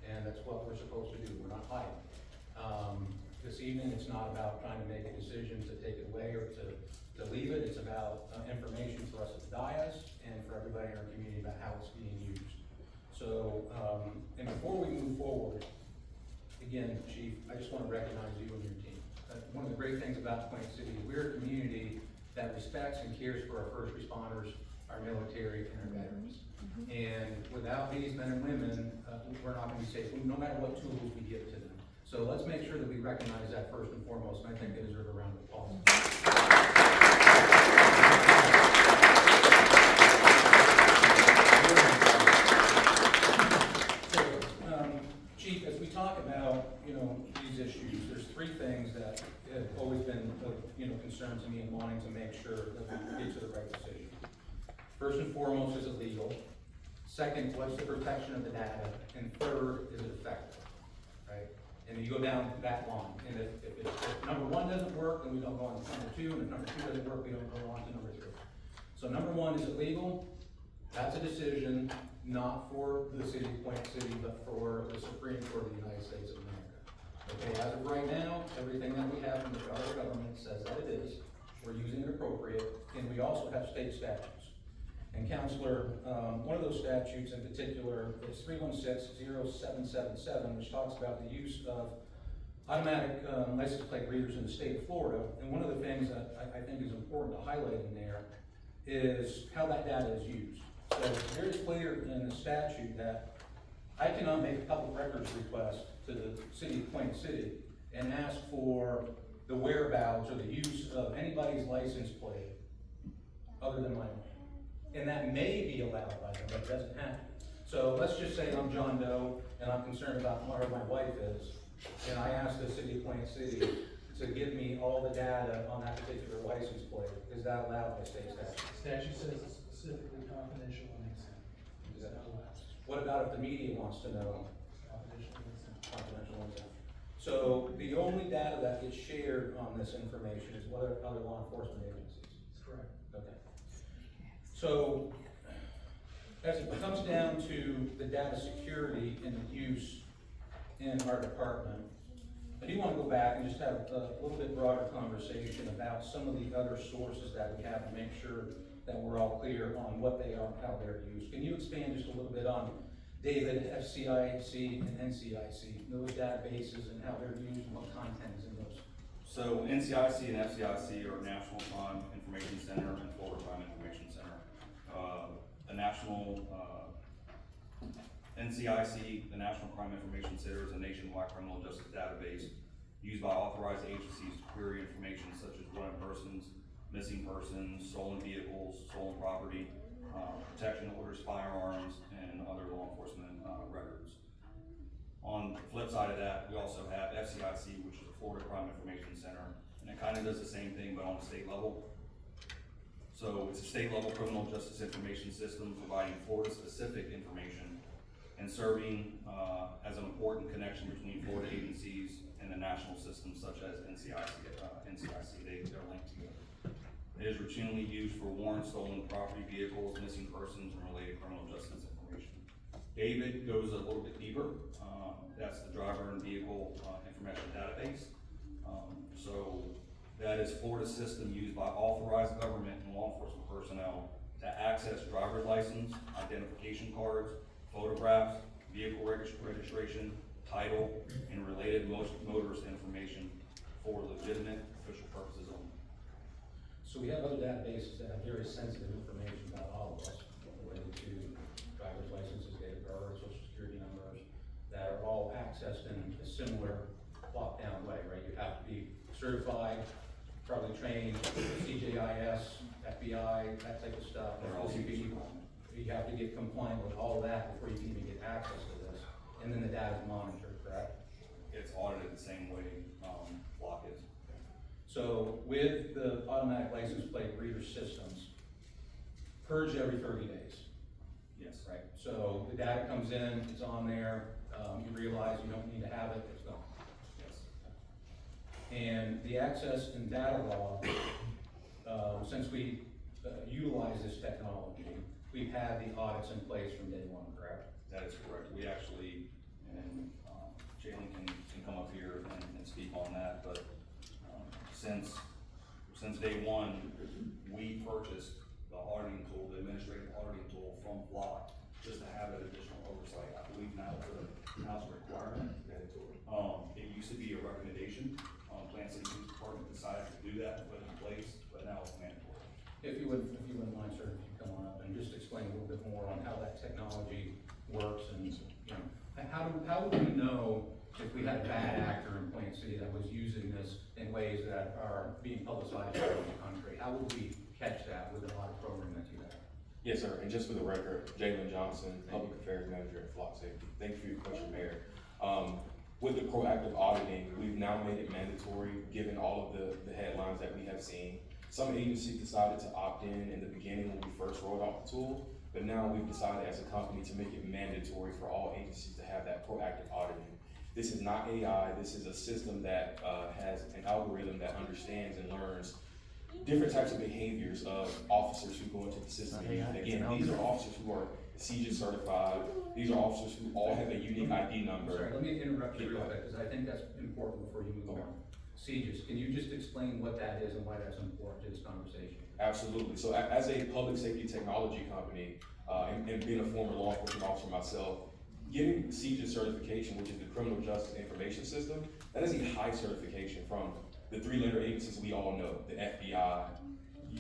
And that's what we're supposed to do. We're not hiding. This evening, it's not about trying to make a decision to take it away or to leave it. It's about information for us at the dais and for everybody in our community about how it's being used. So, and before we move forward, again, Chief, I just want to recognize you and your team. One of the great things about Plant City, we're a community that respects and cares for our first responders, our military, and our veterans. And without these men and women, we're not going to be safe, no matter what tools we give to them. So let's make sure that we recognize that first and foremost, and I think they deserve a round of applause. Chief, as we talk about, these issues, there's three things that have always been, concern to me and wanting to make sure that we get to the right decision. First and foremost, is it legal? Second, what's the protection of the data? And third, is it effective, right? And then you go down that line, and if number one doesn't work, then we don't go on to number two, and if number two doesn't work, we don't go on to number three. So number one, is it legal? That's a decision not for the city of Plant City, but for the Supreme Court of the United States of America. Okay, as of right now, everything that we have from the federal government says that it is. We're using it appropriate, and we also have state statutes. And Counselor, one of those statutes in particular is 316-0777, which talks about the use of automatic license plate readers in the state of Florida. And one of the things that I think is important to highlight in there is how that data is used. So it's very clear in the statute that I cannot make a public records request to the city of Plain City and ask for the whereabouts or the use of anybody's license plate other than my own. And that may be allowed by them, but it doesn't have to. So let's just say I'm John Doe and I'm concerned about where my wife is, and I ask the city of Plain City to give me all the data on that particular license plate. Is that allowed by state statute? Statute says it's specifically confidential and exempt. Is that allowed? What about if the media wants to know? Confidential and exempt. Confidential and exempt. So the only data that gets shared on this information is whether other law enforcement agencies. That's correct. Okay. So as it comes down to the data security and the use in our department, I do want to go back and just have a little bit broader conversation about some of the other sources that we have to make sure that we're all clear on what they are and how they're used. Can you expand just a little bit on, David, FCIC and NCIC, those databases and how they're used and what content is in those? So NCIC and FCIC are National Crime Information Center and Florida Crime Information Center. The national, NCIC, the National Crime Information Center, is a nationwide criminal justice database used by authorized agencies to query information such as wanted persons, missing persons, stolen vehicles, stolen property, protection orders, firearms, and other law enforcement records. On the flip side of that, we also have FCIC, which is the Florida Crime Information Center, and it kind of does the same thing, but on a state level. So it's a state level criminal justice information system providing Florida-specific information and serving as an important connection between Florida agencies and the national systems such as NCIC. They're linked together. It is routinely used for warrants, stolen property, vehicles, missing persons, and related criminal justice information. David goes a little bit deeper. That's the driver and vehicle information database. So that is Florida's system used by authorized government and law enforcement personnel to access driver's license, identification cards, photographs, vehicle registration, title, and related motorist information for legitimate official purposes only. So we have other databases that have very sensitive information about all of us related to driver's licenses, date of birth, social security numbers, that are all accessed in a similar lockdown way, right? You have to be certified, probably trained, CJIS, FBI, that type of stuff. They're all You have to get compliant with all of that before you can even get access to this. And then the data is monitored, correct? It's audited the same way DEFLOCK is. So with the automatic license plate reader systems, purge every 30 days. Yes. Right, so the data comes in, it's on there, you realize you don't need to have it, it's gone. Yes. And the access and data law, since we utilize this technology, we've had the audits in place from day one, correct? That is correct. We actually, and Jalen can come up here and speak on that, but since day one, we purchased the auditing tool, the administrative auditing tool from DEFLOCK, just to have that additional oversight. I believe now it's a requirement. It used to be a recommendation. Plant City Police Department decided to do that and put it in place, but now it's mandatory. If you wouldn't mind, sir, if you come on up and just explain a little bit more on how that technology works and, you know, how would we know if we had a bad actor in Plant City that was using this in ways that are being publicized around the country? How would we catch that with the audit program that you have? Yes, sir, and just for the record, Jalen Johnson, Public Affairs Manager at Flock Safety. Thank you for your question, Mayor. With the proactive auditing, we've now made it mandatory, given all of the headlines that we have seen. Some agencies decided to opt in the beginning when we first rolled out the tool, but now we've decided as a company to make it mandatory for all agencies to have that proactive auditing. This is not AI, this is a system that has an algorithm that understands and learns different types of behaviors of officers who go into the system. And again, these are officers who are CJIS certified, these are officers who all have a unique ID number. Sorry, let me interrupt you real quick, because I think that's important before you move on. CJIS, can you just explain what that is and why that's important to this conversation? Absolutely. So as a public safety technology company, and being a former law enforcement officer myself, getting CJIS certification, which is the Criminal Justice Information System, that is a high certification from the three-letter agencies we all know, the FBI,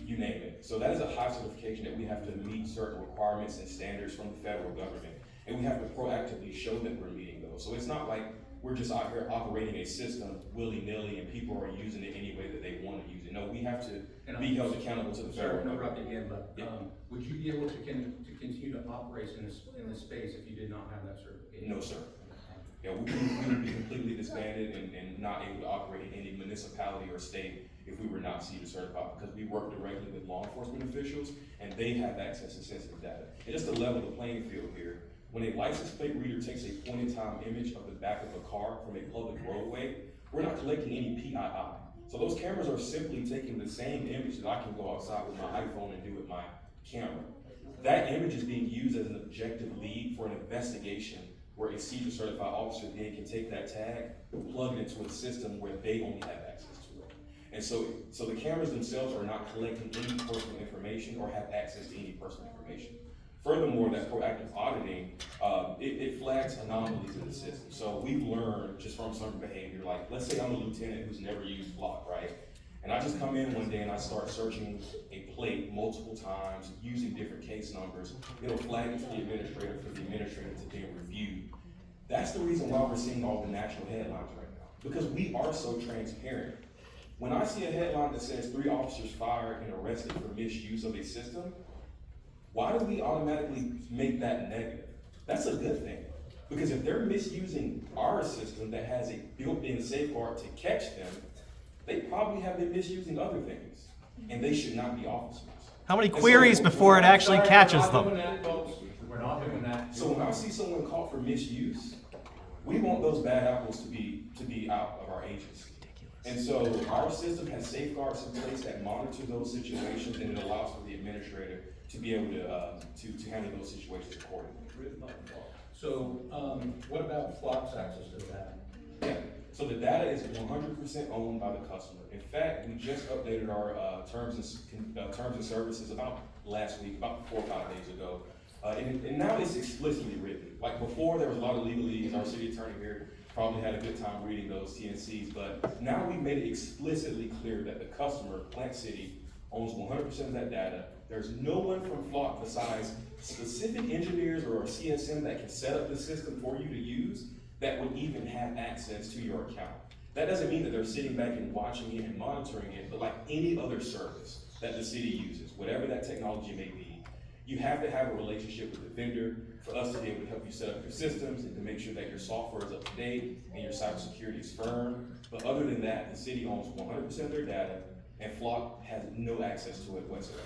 you name it. So that is a high certification that we have to meet certain requirements and standards from the federal government. And we have to proactively show that we're meeting those. So it's not like we're just out here operating a system willy-nilly and people are using it any way that they want to use it. No, we have to be held accountable to the federal government. Sorry to interrupt again, but would you be able to continue to operate in this space if you did not have that certification? No, sir. Yeah, we would be completely disbanded and not able to operate in any municipality or state if we were not CJIS certified, because we work directly with law enforcement officials and they have access to sensitive data. And just to level the playing field here, when a license plate reader takes a point-in-time image of the back of a car from a public roadway, we're not collecting any PII. So those cameras are simply taking the same image that I can go outside with my iPhone and do with my camera. That image is being used as an objective lead for an investigation where a CJIS certified officer then can take that tag, plug it into a system where they only have access to it. And so the cameras themselves are not collecting any personal information or have access to any personal information. Furthermore, that proactive auditing, it flags anomalies in the system. So we've learned just from some behavior, like let's say I'm a lieutenant who's never used FLOCK, right? And I just come in one day and I start searching a plate multiple times using different case numbers. It'll flag it to the administrator for the administrator to then review. That's the reason why we're seeing all the national headlines right now, because we are so transparent. When I see a headline that says 3 officers fired and arrested for misuse of a system, why do we automatically make that negative? That's a good thing, because if they're misusing our system that has a built-in safeguard to catch them, they probably have been misusing other things, and they should not be officers. How many queries before it actually catches them? We're not doing that. So when I see someone caught for misuse, we want those bad apples to be out of our agency. And so our system has safeguards in place that monitor those situations, and it allows for the administrator to be able to handle those situations accordingly. So what about FLOCK's access to that? Yeah. So the data is 100% owned by the customer. In fact, we just updated our terms and services about last week, about 4 or 5 days ago. And now it's explicitly written. Like before, there was a lot of legalese. Our city attorney here probably had a good time reading those TNCs, but now we made it explicitly clear that the customer, Plant City, owns 100% of that data. There's no one from FLOCK besides specific engineers or a CSM that can set up the system for you to use that would even have access to your account. That doesn't mean that they're sitting back and watching it and monitoring it, but like any other service that the city uses, whatever that technology may be, you have to have a relationship with the vendor for us to be able to help you set up your systems and to make sure that your software is up to date and your cybersecurity is firm. But other than that, the city owns 100% of their data, and FLOCK has no access to it whatsoever.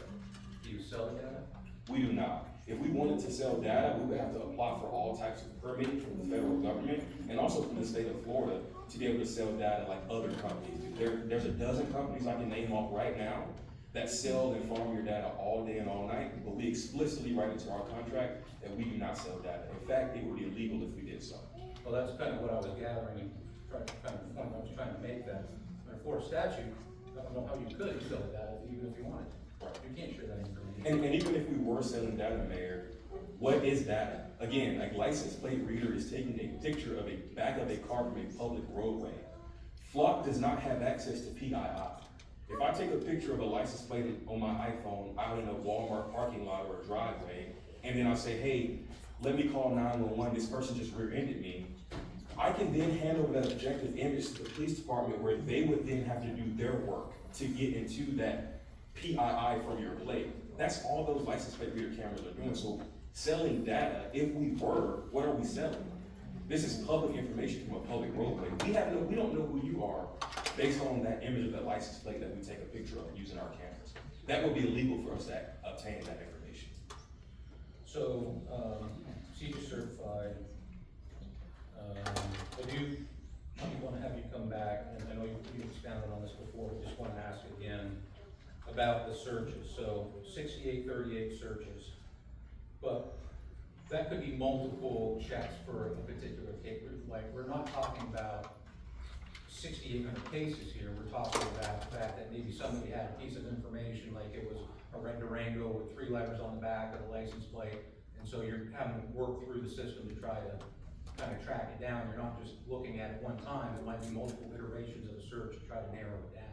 Do you sell data? We do not. If we wanted to sell data, we would have to apply for all types of permitting from the federal government and also from the state of Florida to be able to sell data like other companies do. There's a dozen companies I can name off right now that sell and farm your data all day and all night, but we explicitly write into our contract that we do not sell data. In fact, it would be illegal if we did so. Well, that's kind of what I was gathering, I was trying to make that. For statute, I don't know how you could sell data even if you wanted to. You can't share that information. And even if we were selling data, Mayor, what is data? Again, a license plate reader is taking a picture of a back of a car from a public roadway. FLOCK does not have access to PII. If I take a picture of a license plate on my iPhone out in a Walmart parking lot or a driveway, and then I say, hey, let me call 911, this person just rear-ended me, I can then hand over that objective image to the police department where they would then have to do their work to get into that PII from your plate. That's all those license plate reader cameras are doing. So selling data, if we were, what are we selling? This is public information from a public roadway. We don't know who you are based on that image of that license plate that we take a picture of using our cameras. That would be illegal for us to obtain that information. So, CJIS certified, I do want to have you come back, and I know you've expounded on this before, but just want to ask again about the searches. So 6838 searches, but that could be multiple checks for a particular case. Like, we're not talking about 6,800 cases here. We're talking about the fact that maybe somebody had a piece of information, like it was a red Durango with 3 letters on the back of the license plate, and so you're having to work through the system to try to kind of track it down. You're not just looking at it one time. It might be multiple iterations of a search to try to narrow it down.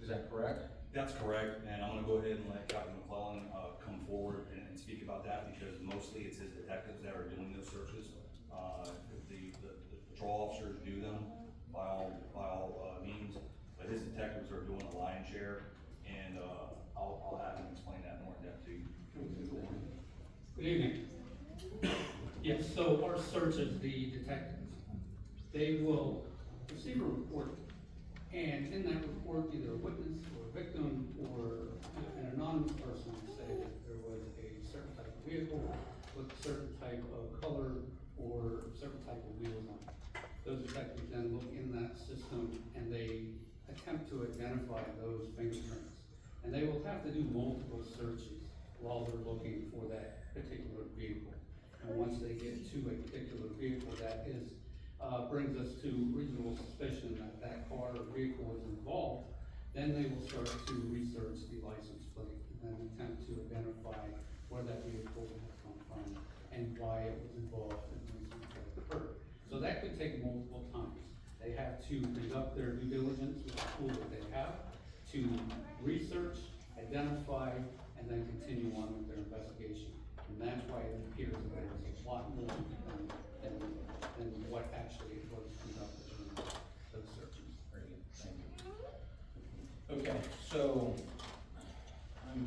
Is that correct? That's correct, and I'm gonna go ahead and let Captain McClellan come forward and speak about that, because mostly it's his detectives that are doing those searches. The patrol officers do them by all means, but his detectives are doing the lion's share, and I'll have him explain that more in depth to you. Good evening. Yes, so our searches, the detectives, they will receive a report, and in that report, either a witness or a victim or an anonymous person will say that there was a certain type of vehicle with a certain type of color or certain type of wheels on it. Those detectives then look in that system and they attempt to identify those fingerprints. And they will have to do multiple searches while they're looking for that particular vehicle. And once they get to a particular vehicle, that is, brings us to reasonable suspicion that that car or vehicle is involved, then they will start to research the license plate and then attempt to identify where that vehicle has come from and why it was involved in the incident that occurred. So that could take multiple times. They have to conduct their due diligence with the tool that they have to research, identify, and then continue on with their investigation. And that's why it appears that there's a lot more than what actually was conducted in those searches. Very good, thank you. Okay, so I'm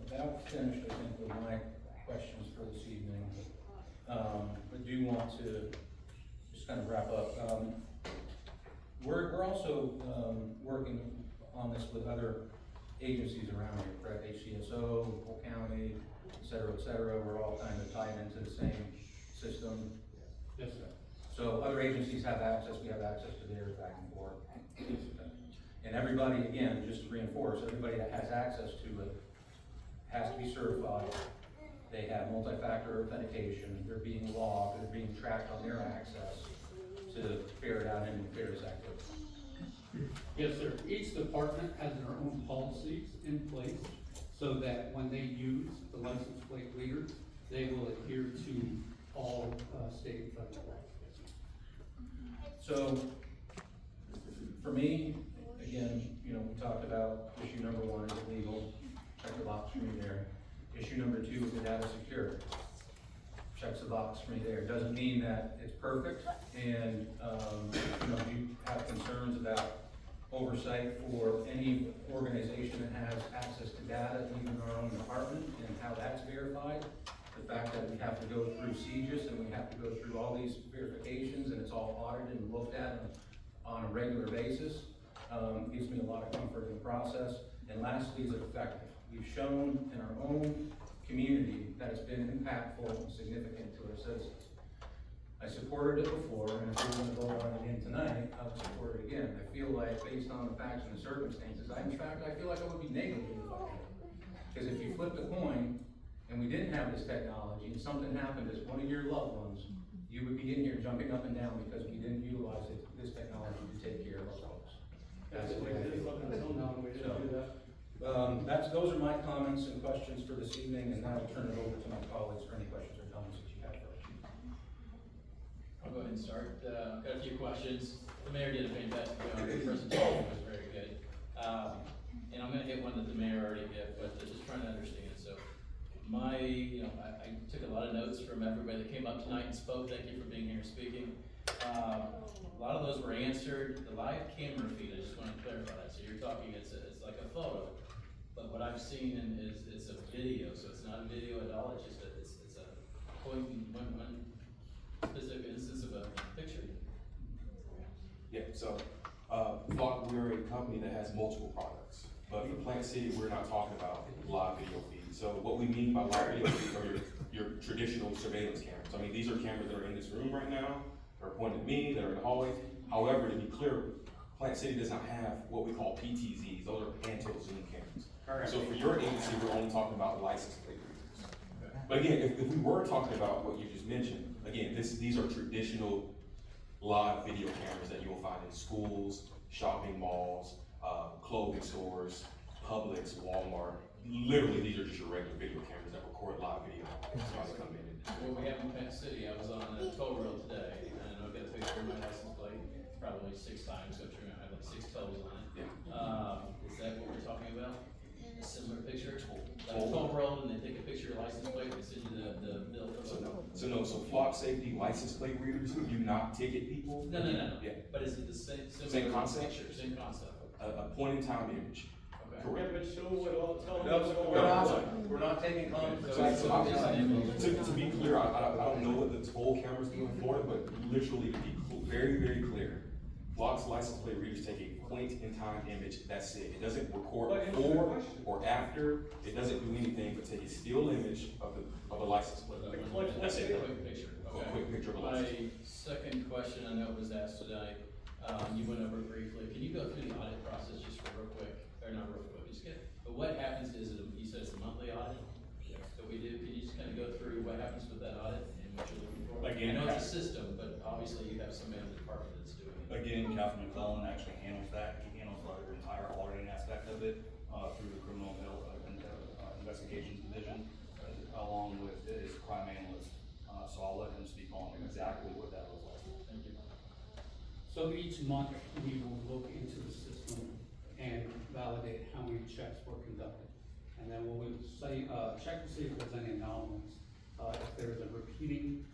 about finished, I think, with my questions for this evening. But do want to just kind of wrap up. We're also working on this with other agencies around here, correct? HCSO, Cole County, et cetera, we're all kind of tied into the same system. Yes, sir. So other agencies have access, we have access to theirs back and forth. And everybody, again, just to reinforce, everybody that has access to it has to be certified. They have multi-factor authentication, they're being logged, they're being tracked on their access to ferret out any nefarious activity. Yes, sir. Each department has their own policies in place so that when they use the license plate readers, they will adhere to all state and federal laws. So, for me, again, we talked about issue number 1 is illegal, check the box for me there. Issue number 2 is the data secure. Checks the box for me there. Doesn't mean that it's perfect, and you have concerns about oversight for any organization that has access to data, even our own department, and how that's verified. The fact that we have to go through CGIS and we have to go through all these verifications and it's all audited and looked at on a regular basis, gives me a lot of comfort in the process. And lastly, is it effective? We've shown in our own community that it's been impactful and significant to our citizens. I supported it before, and if we're gonna vote on it again tonight, I would support it again. I feel like, based on the facts and the circumstances, I feel like I would be negligent if I did it. Because if you flip the coin, and we didn't have this technology, and something happened to one of your loved ones, you would be in here jumping up and down because we didn't utilize this technology to take care of our folks. That's the way I feel. Those are my comments and questions for this evening, and now I'll turn it over to my colleagues for any questions or comments that you have for us. I'll go ahead and start. Got a few questions. The mayor did a fantastic job. The presentation was very good. And I'm gonna hit one that the mayor already hit, but just trying to understand. So I took a lot of notes from everybody that came up tonight and spoke. Thank you for being here and speaking. A lot of those were answered. The live camera feed, I just want to clarify that. So you're talking, it's like a photo, but what I've seen is it's a video, so it's not a video at all. It's just it's a point in one specific instance of a picture. Yeah, so DEFLOCK, we're a company that has multiple products, but for Plant City, we're not talking about live video feeds. So what we mean by live video feeds are your traditional surveillance cameras. I mean, these are cameras that are in this room right now, are pointed at me, that are in the hallway. However, to be clear, Plant City does not have what we call PTZs, those are pan-tilt zoom cameras. Correct. So for your agency, we're only talking about license plate readers. But again, if we were talking about what you just mentioned, again, these are traditional live video cameras that you will find in schools, shopping malls, clothing stores, Publix, Walmart. Literally, these are just your regular video cameras that record live video. Somebody come in. What we have in Plant City, I was on a toll road today, and I've got a picture of my license plate, probably 6 times, so I have like 6 tolls on it. Yeah. Is that what we're talking about? A similar picture? Like a toll road, and they take a picture of your license plate, and they send you the bill. So Flock Safety license plate readers do not ticket people. No. Yeah. But is it the same Same concept? picture, same concept? A point in time image. Okay. Yeah, but show what all, tell them No, what's going we're on. not, we're not taking comments. To be clear, I don't know what the toll cameras do in Florida, but literally to be very, very clear, Flock's license plate readers take a point in time image, that's it. It doesn't record before or after, it doesn't do anything but take a still image of the license plate. That's it. A quick picture. A Okay. quick picture of a license. My second question, I know it was asked tonight, you went over it briefly, can you go through the audit process just for real quick, or not real quick, just get, but what happens is, you said it's a monthly audit? That we do, can you just kind of go through what happens with that audit and what you're looking for? Again, I know it's a system, but obviously you have somebody in the department that's doing it. Again, Captain McClellan actually handles that. He handles the entire auditing aspect of it, through the criminal investigations division, along with his crime analyst. So I'll let him speak on exactly what that looks like. Thank you. So each month, we will look into the system and validate how many checks were conducted. And then we'll say, check to see if there's any anomalies. If there is a repeating,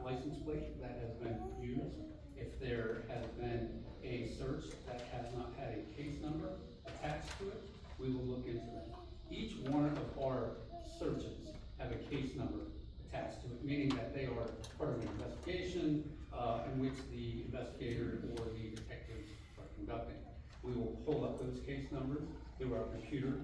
license plate that has been used, if there has been a search that has not had a case number attached to it, we will look into that. Each one of our searches have a case number attached to it, meaning that they are part of an investigation, in which the investigator or the detectives are conducting. We will pull up those case numbers through our computer,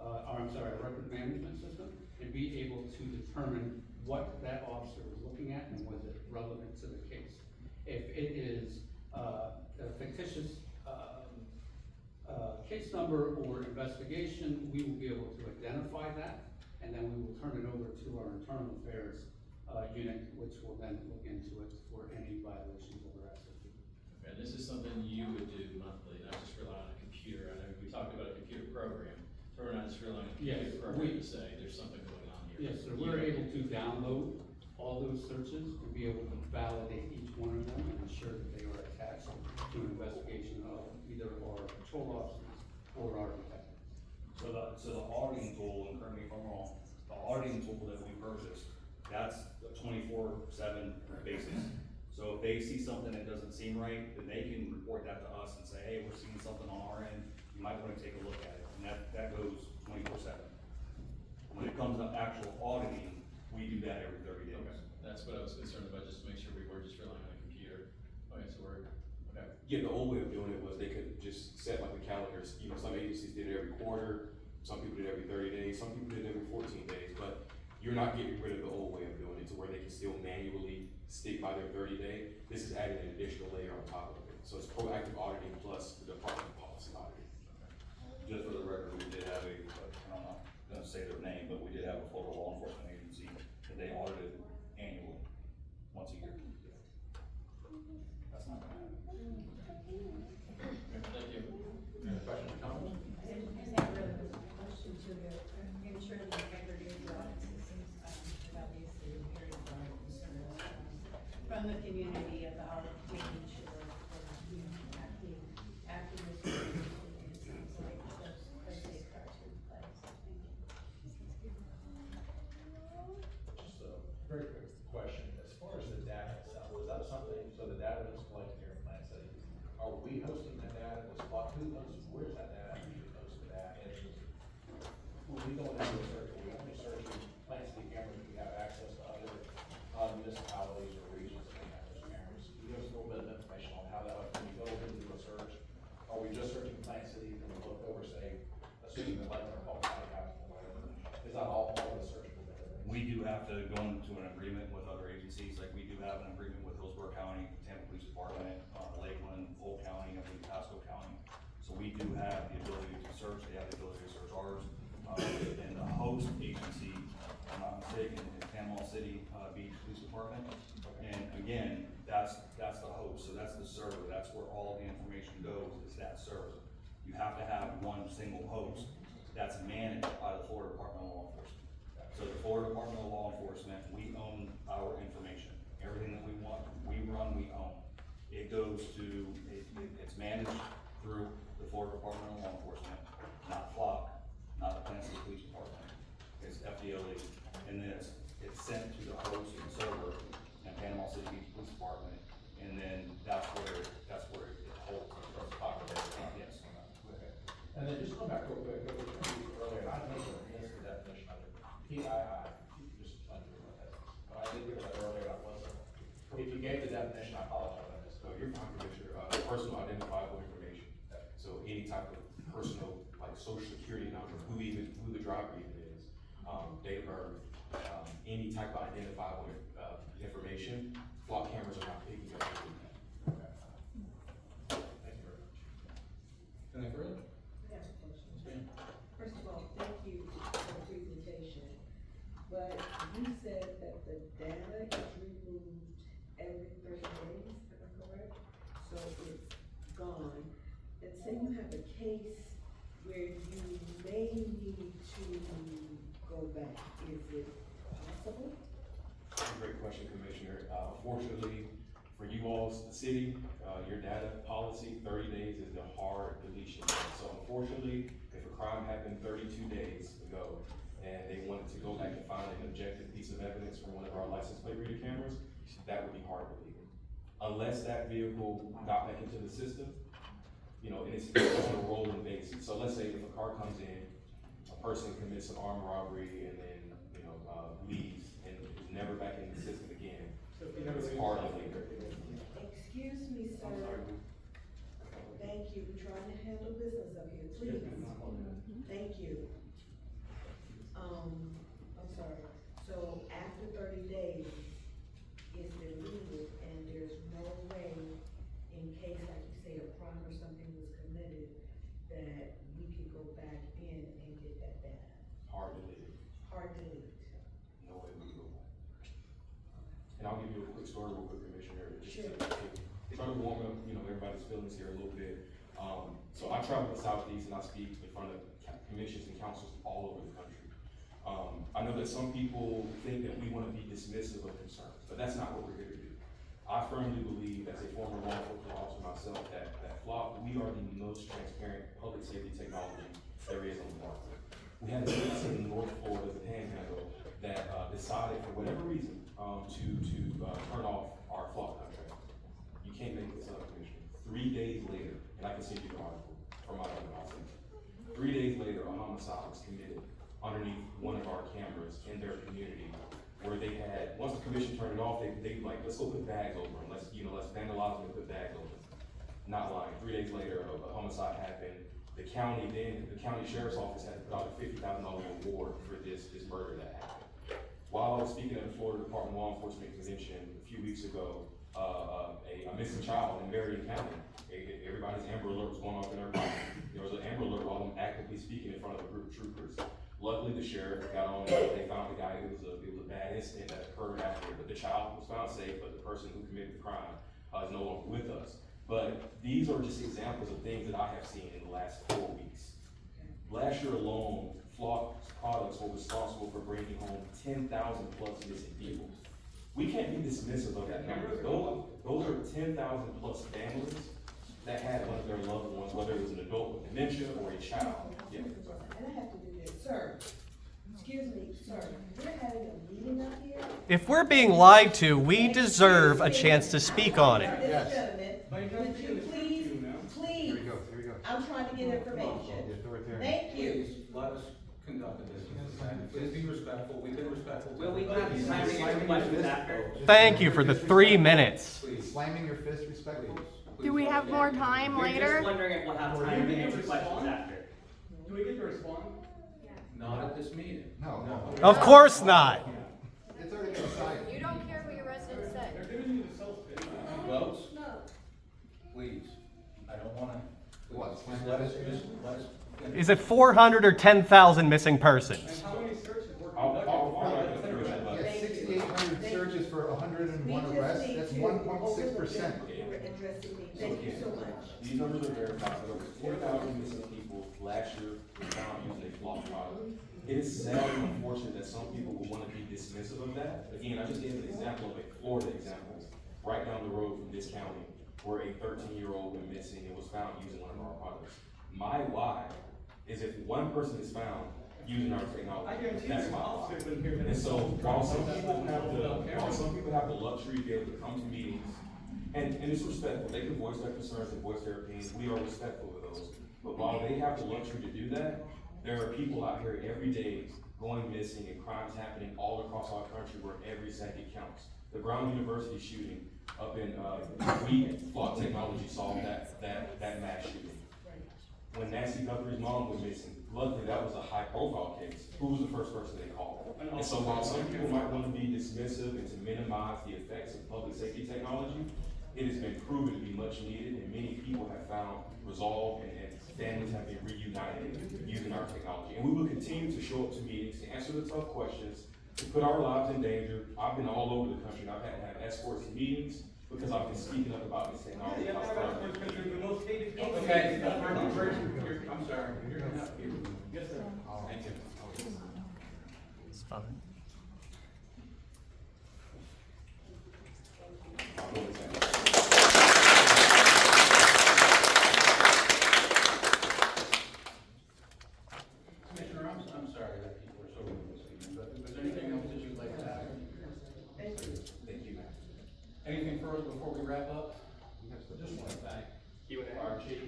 our record management system, and be able to determine what that officer was looking at and was it relevant to the case. If it is a fictitious case number or investigation, we will be able to identify that, and then we will turn it over to our internal affairs unit, which will then look into it for any violations of our SOP. And this is something you would do monthly, not just rely on a computer. I know we talked about a computer program, so we're not just relying on a computer program to say there's something going on here. Yes, sir, we're able to download all those searches and be able to validate each one of them and ensure that they are attached to an investigation of either our patrol officers or our detectives. So the auditing tool, and correct me if I'm wrong, the auditing tool that we purchased, that's a 24/7 basis. So if they see something that doesn't seem right, then they can report that to us and say, hey, we're seeing something on our end, you might wanna take a look at it, and that goes 24/7. When it comes to actual auditing, we do that every 30 days. Okay, that's what I was concerned about, just to make sure we weren't just relying on a computer. Okay, so we're, okay. Yeah, the old way of doing it was they could just set like the calendars, some agencies did it every quarter, some people did it every 30 days, some people did it every 14 days, but you're not getting rid of the old way of doing it to where they can still manually stick by their 30-day. This is adding an additional layer on top of it. So it's proactive auditing plus the Department of Policy auditing. Just for the record, we did have I'm not gonna say their name, but we did have a Florida law enforcement agency that they audited annually, once a year. That's not gonna happen. Thank you. Any other questions or comments? I think really was a question to ensure the integrity of the audit systems, obviously very broad concerns from the community about making sure we're acting this way. It sounds like those safeguards are in place. Just a very quick question, as far as the data itself, is that something, so the data that's collected here in Plant City, are we hosting that data, was Flock, where's that data actually hosted at? And when we go into a search, we only search Plant City cameras, we have access to other municipalities or regions that have those cameras. Can you give us a little bit of information on how that, when you go into a search, are we just searching Plant City, and we look over, say, assuming the lights are off, is that all of the searchable data? We do do have to go into an agreement with other agencies, like we do have an agreement with Hillsborough County, Tampa Police Department, Lakeland, Polk County, I believe Pasco County. So we do have the ability to search, they have the ability to search ours. And the host agency, if I'm not mistaken, is Panama City Beach Police Department. And again, that's the host, so that's the server, that's where all the information goes, is that server. You have to have one single host that's managed by the Florida Department of Law Enforcement. So the Florida Department of Law Enforcement, we own our information. Everything that we want, we run, we own. It goes to, it's managed through the Florida Department of Law Enforcement, not FLOCK, not the Kansas City Police Department. It's FDLE, and then it's sent to the host and server in Panama City Beach Police Department, and then that's where it holds. Yes. Okay. And then just go back real quick, what we used earlier, I think it's the definition of it, PII, just under what that is. I did give that earlier, I wasn't. If you gave the definition, I apologize, I missed it. So you're fine, Commissioner. Personal identifiable information. So any type of personal, like social security number, who the driver even is, date of birth, any type of identifiable information. Flock cameras are not picking up any of that. Thank you very much. Anything further? I have a question. First of all, thank you for the presentation, but you said that the data is removed every 30 days, am I correct? So it's gone, and say you have a case where you may need to go back, is it possible? That's a great question, Commissioner. Unfortunately, for you all, the city, your data policy, 30 days is the hard deletion. So unfortunately, if a crime happened 32 days ago, and they wanted to go back and find an objective piece of evidence from one of our license plate reader cameras, that would be hard to delete. Unless that vehicle got back into the system, and it's on a rolling basis. So let's say if a car comes in, a person commits an armed robbery and then, leaves and is never back in the system again, it's hard to delete. Excuse me, sir. Thank you, we're trying to handle business up here, please. Thank you. I'm sorry, so after 30 days, it's deleted and there's no way, in case, like you say, a crime or something was committed, that we could go back in and get that data? Hard to delete. Hard to delete. No way we can go back. And I'll give you a quick story real quick, Commissioner. Sure. Try to warm up, everybody's feelings here a little bit. So I travel the Southeast and I speak in front of commissions and councils all over the country. I know that some people think that we want to be dismissive of concerns, but that's not what we're here to do. I firmly believe, as a former law enforcement officer myself, that FLOCK, we are the most transparent public safety technology there is on the market. We had a case in North Florida, the Panhandle, that decided for whatever reason to turn off our FLOCK contract. You can't make this up, Commissioner. 3 days later, and I can send you the article from my own office. 3 days later, a homicide was committed underneath one of our cameras in their community, where they had, once the commission turned it off, they like, let's go put bags over them, let's vandalize them and put bags over them. Not lying. 3 days later, a homicide happened. The county sheriff's office had to put out a $50,000 reward for this murder that happened. While I was speaking at the Florida Department of Law Enforcement Convention a few weeks ago, a missing child in Marion County, everybody's Amber Alert was going off in their body. There was an Amber Alert while I'm actively speaking in front of a group of troopers. Luckily, the sheriff got on, they found the guy. It was a bad incident that occurred after, but the child was found safe, but the person who committed the crime is no longer with us. But these are just examples of things that I have seen in the last 4 weeks. Last year alone, FLOCK's products were responsible for bringing home 10,000 plus missing people. We can't be dismissive of that number. Those are 10,000 plus families that had one of their loved ones, whether it was an adult with dementia or a child. Yeah. And I have to do this, sir. Excuse me, sir. We're having a meeting up here. If we're being lied to, we deserve a chance to speak on it. This gentleman, would you please, Here we go. I'm trying to get information. Thank you. Let us conduct the business. Please be respectful. We've been respectful. Will we have time to answer questions after? Thank you for the 3 minutes. Please. Slamming your fist respectfully. Do we have more time We're later? just wondering if we'll have time to answer questions after. Do we get to respond? Not at this meeting. No. Of course not. Is it 400 or 10,000 missing persons? How many searches were I'll conducted? through that, but- 6,800 searches for 101 arrests, that's 1.6%. Thank you so much. These numbers are verified, but over 4,000 missing people last year were found using a flawed product. It is sad and unfortunate that some people will want to be dismissive of that. Again, I just gave an example of a Florida example, right down the road from this county, where a 13-year-old went missing and was found using one of our products. My why is if one person is found using our technology, that's my why. And so while some people have the luxury to be able to come to meetings, and it's respectful, they can voice their concerns and voice their opinions, we are respectful of those. But while they have the luxury to do that, there are people out here every day going missing and crimes happening all across our country where every second counts. The Brown University shooting up in, DEFLOCK technology solved that mass shooting. When Nancy Guthrie's mom was missing, luckily that was a high profile case. Who was the first person they called? And so while some people might want to be dismissive and to minimize the effects of public safety technology, it has been proven to be much needed, and many people have found resolve and families have been reunited using our technology. And we will continue to show up to meetings, to answer the tough questions, to put our lives in danger. I've been all over the country, and I've had to have escorts to meetings because I've been speaking up about this technology. Yeah, that's right, because you're the most hated company. Okay, I'm sorry. Yes, sir. Thank you. It's fine. Commissioner, I'm sorry that people are so rude this evening, but is there anything else that you'd like to add? Thank you, ma'am. Anything further before we wrap up? Just want to thank our chief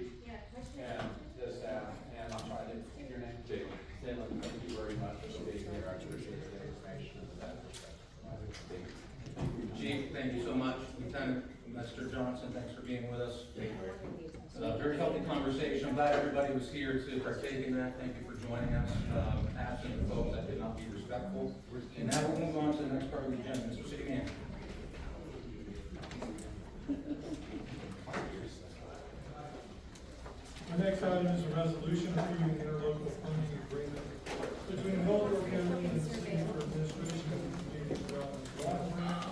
and the staff, and I'm sorry, in your name? Dylan, thank you very much for being here. I appreciate the information and that perspective. Chief, thank you so much. Lieutenant Mr. Johnson, thanks for being with us. It's a very healthy conversation. I'm glad everybody was here to partake in that. Thank you for joining us. Absent the folks that did not be respectful. And now we'll move on to the next part of the agenda. Mr. City Manager. The next item is a resolution approving interlocal funding agreement between Wellboro County and the City for Administration of Community Development Block Grant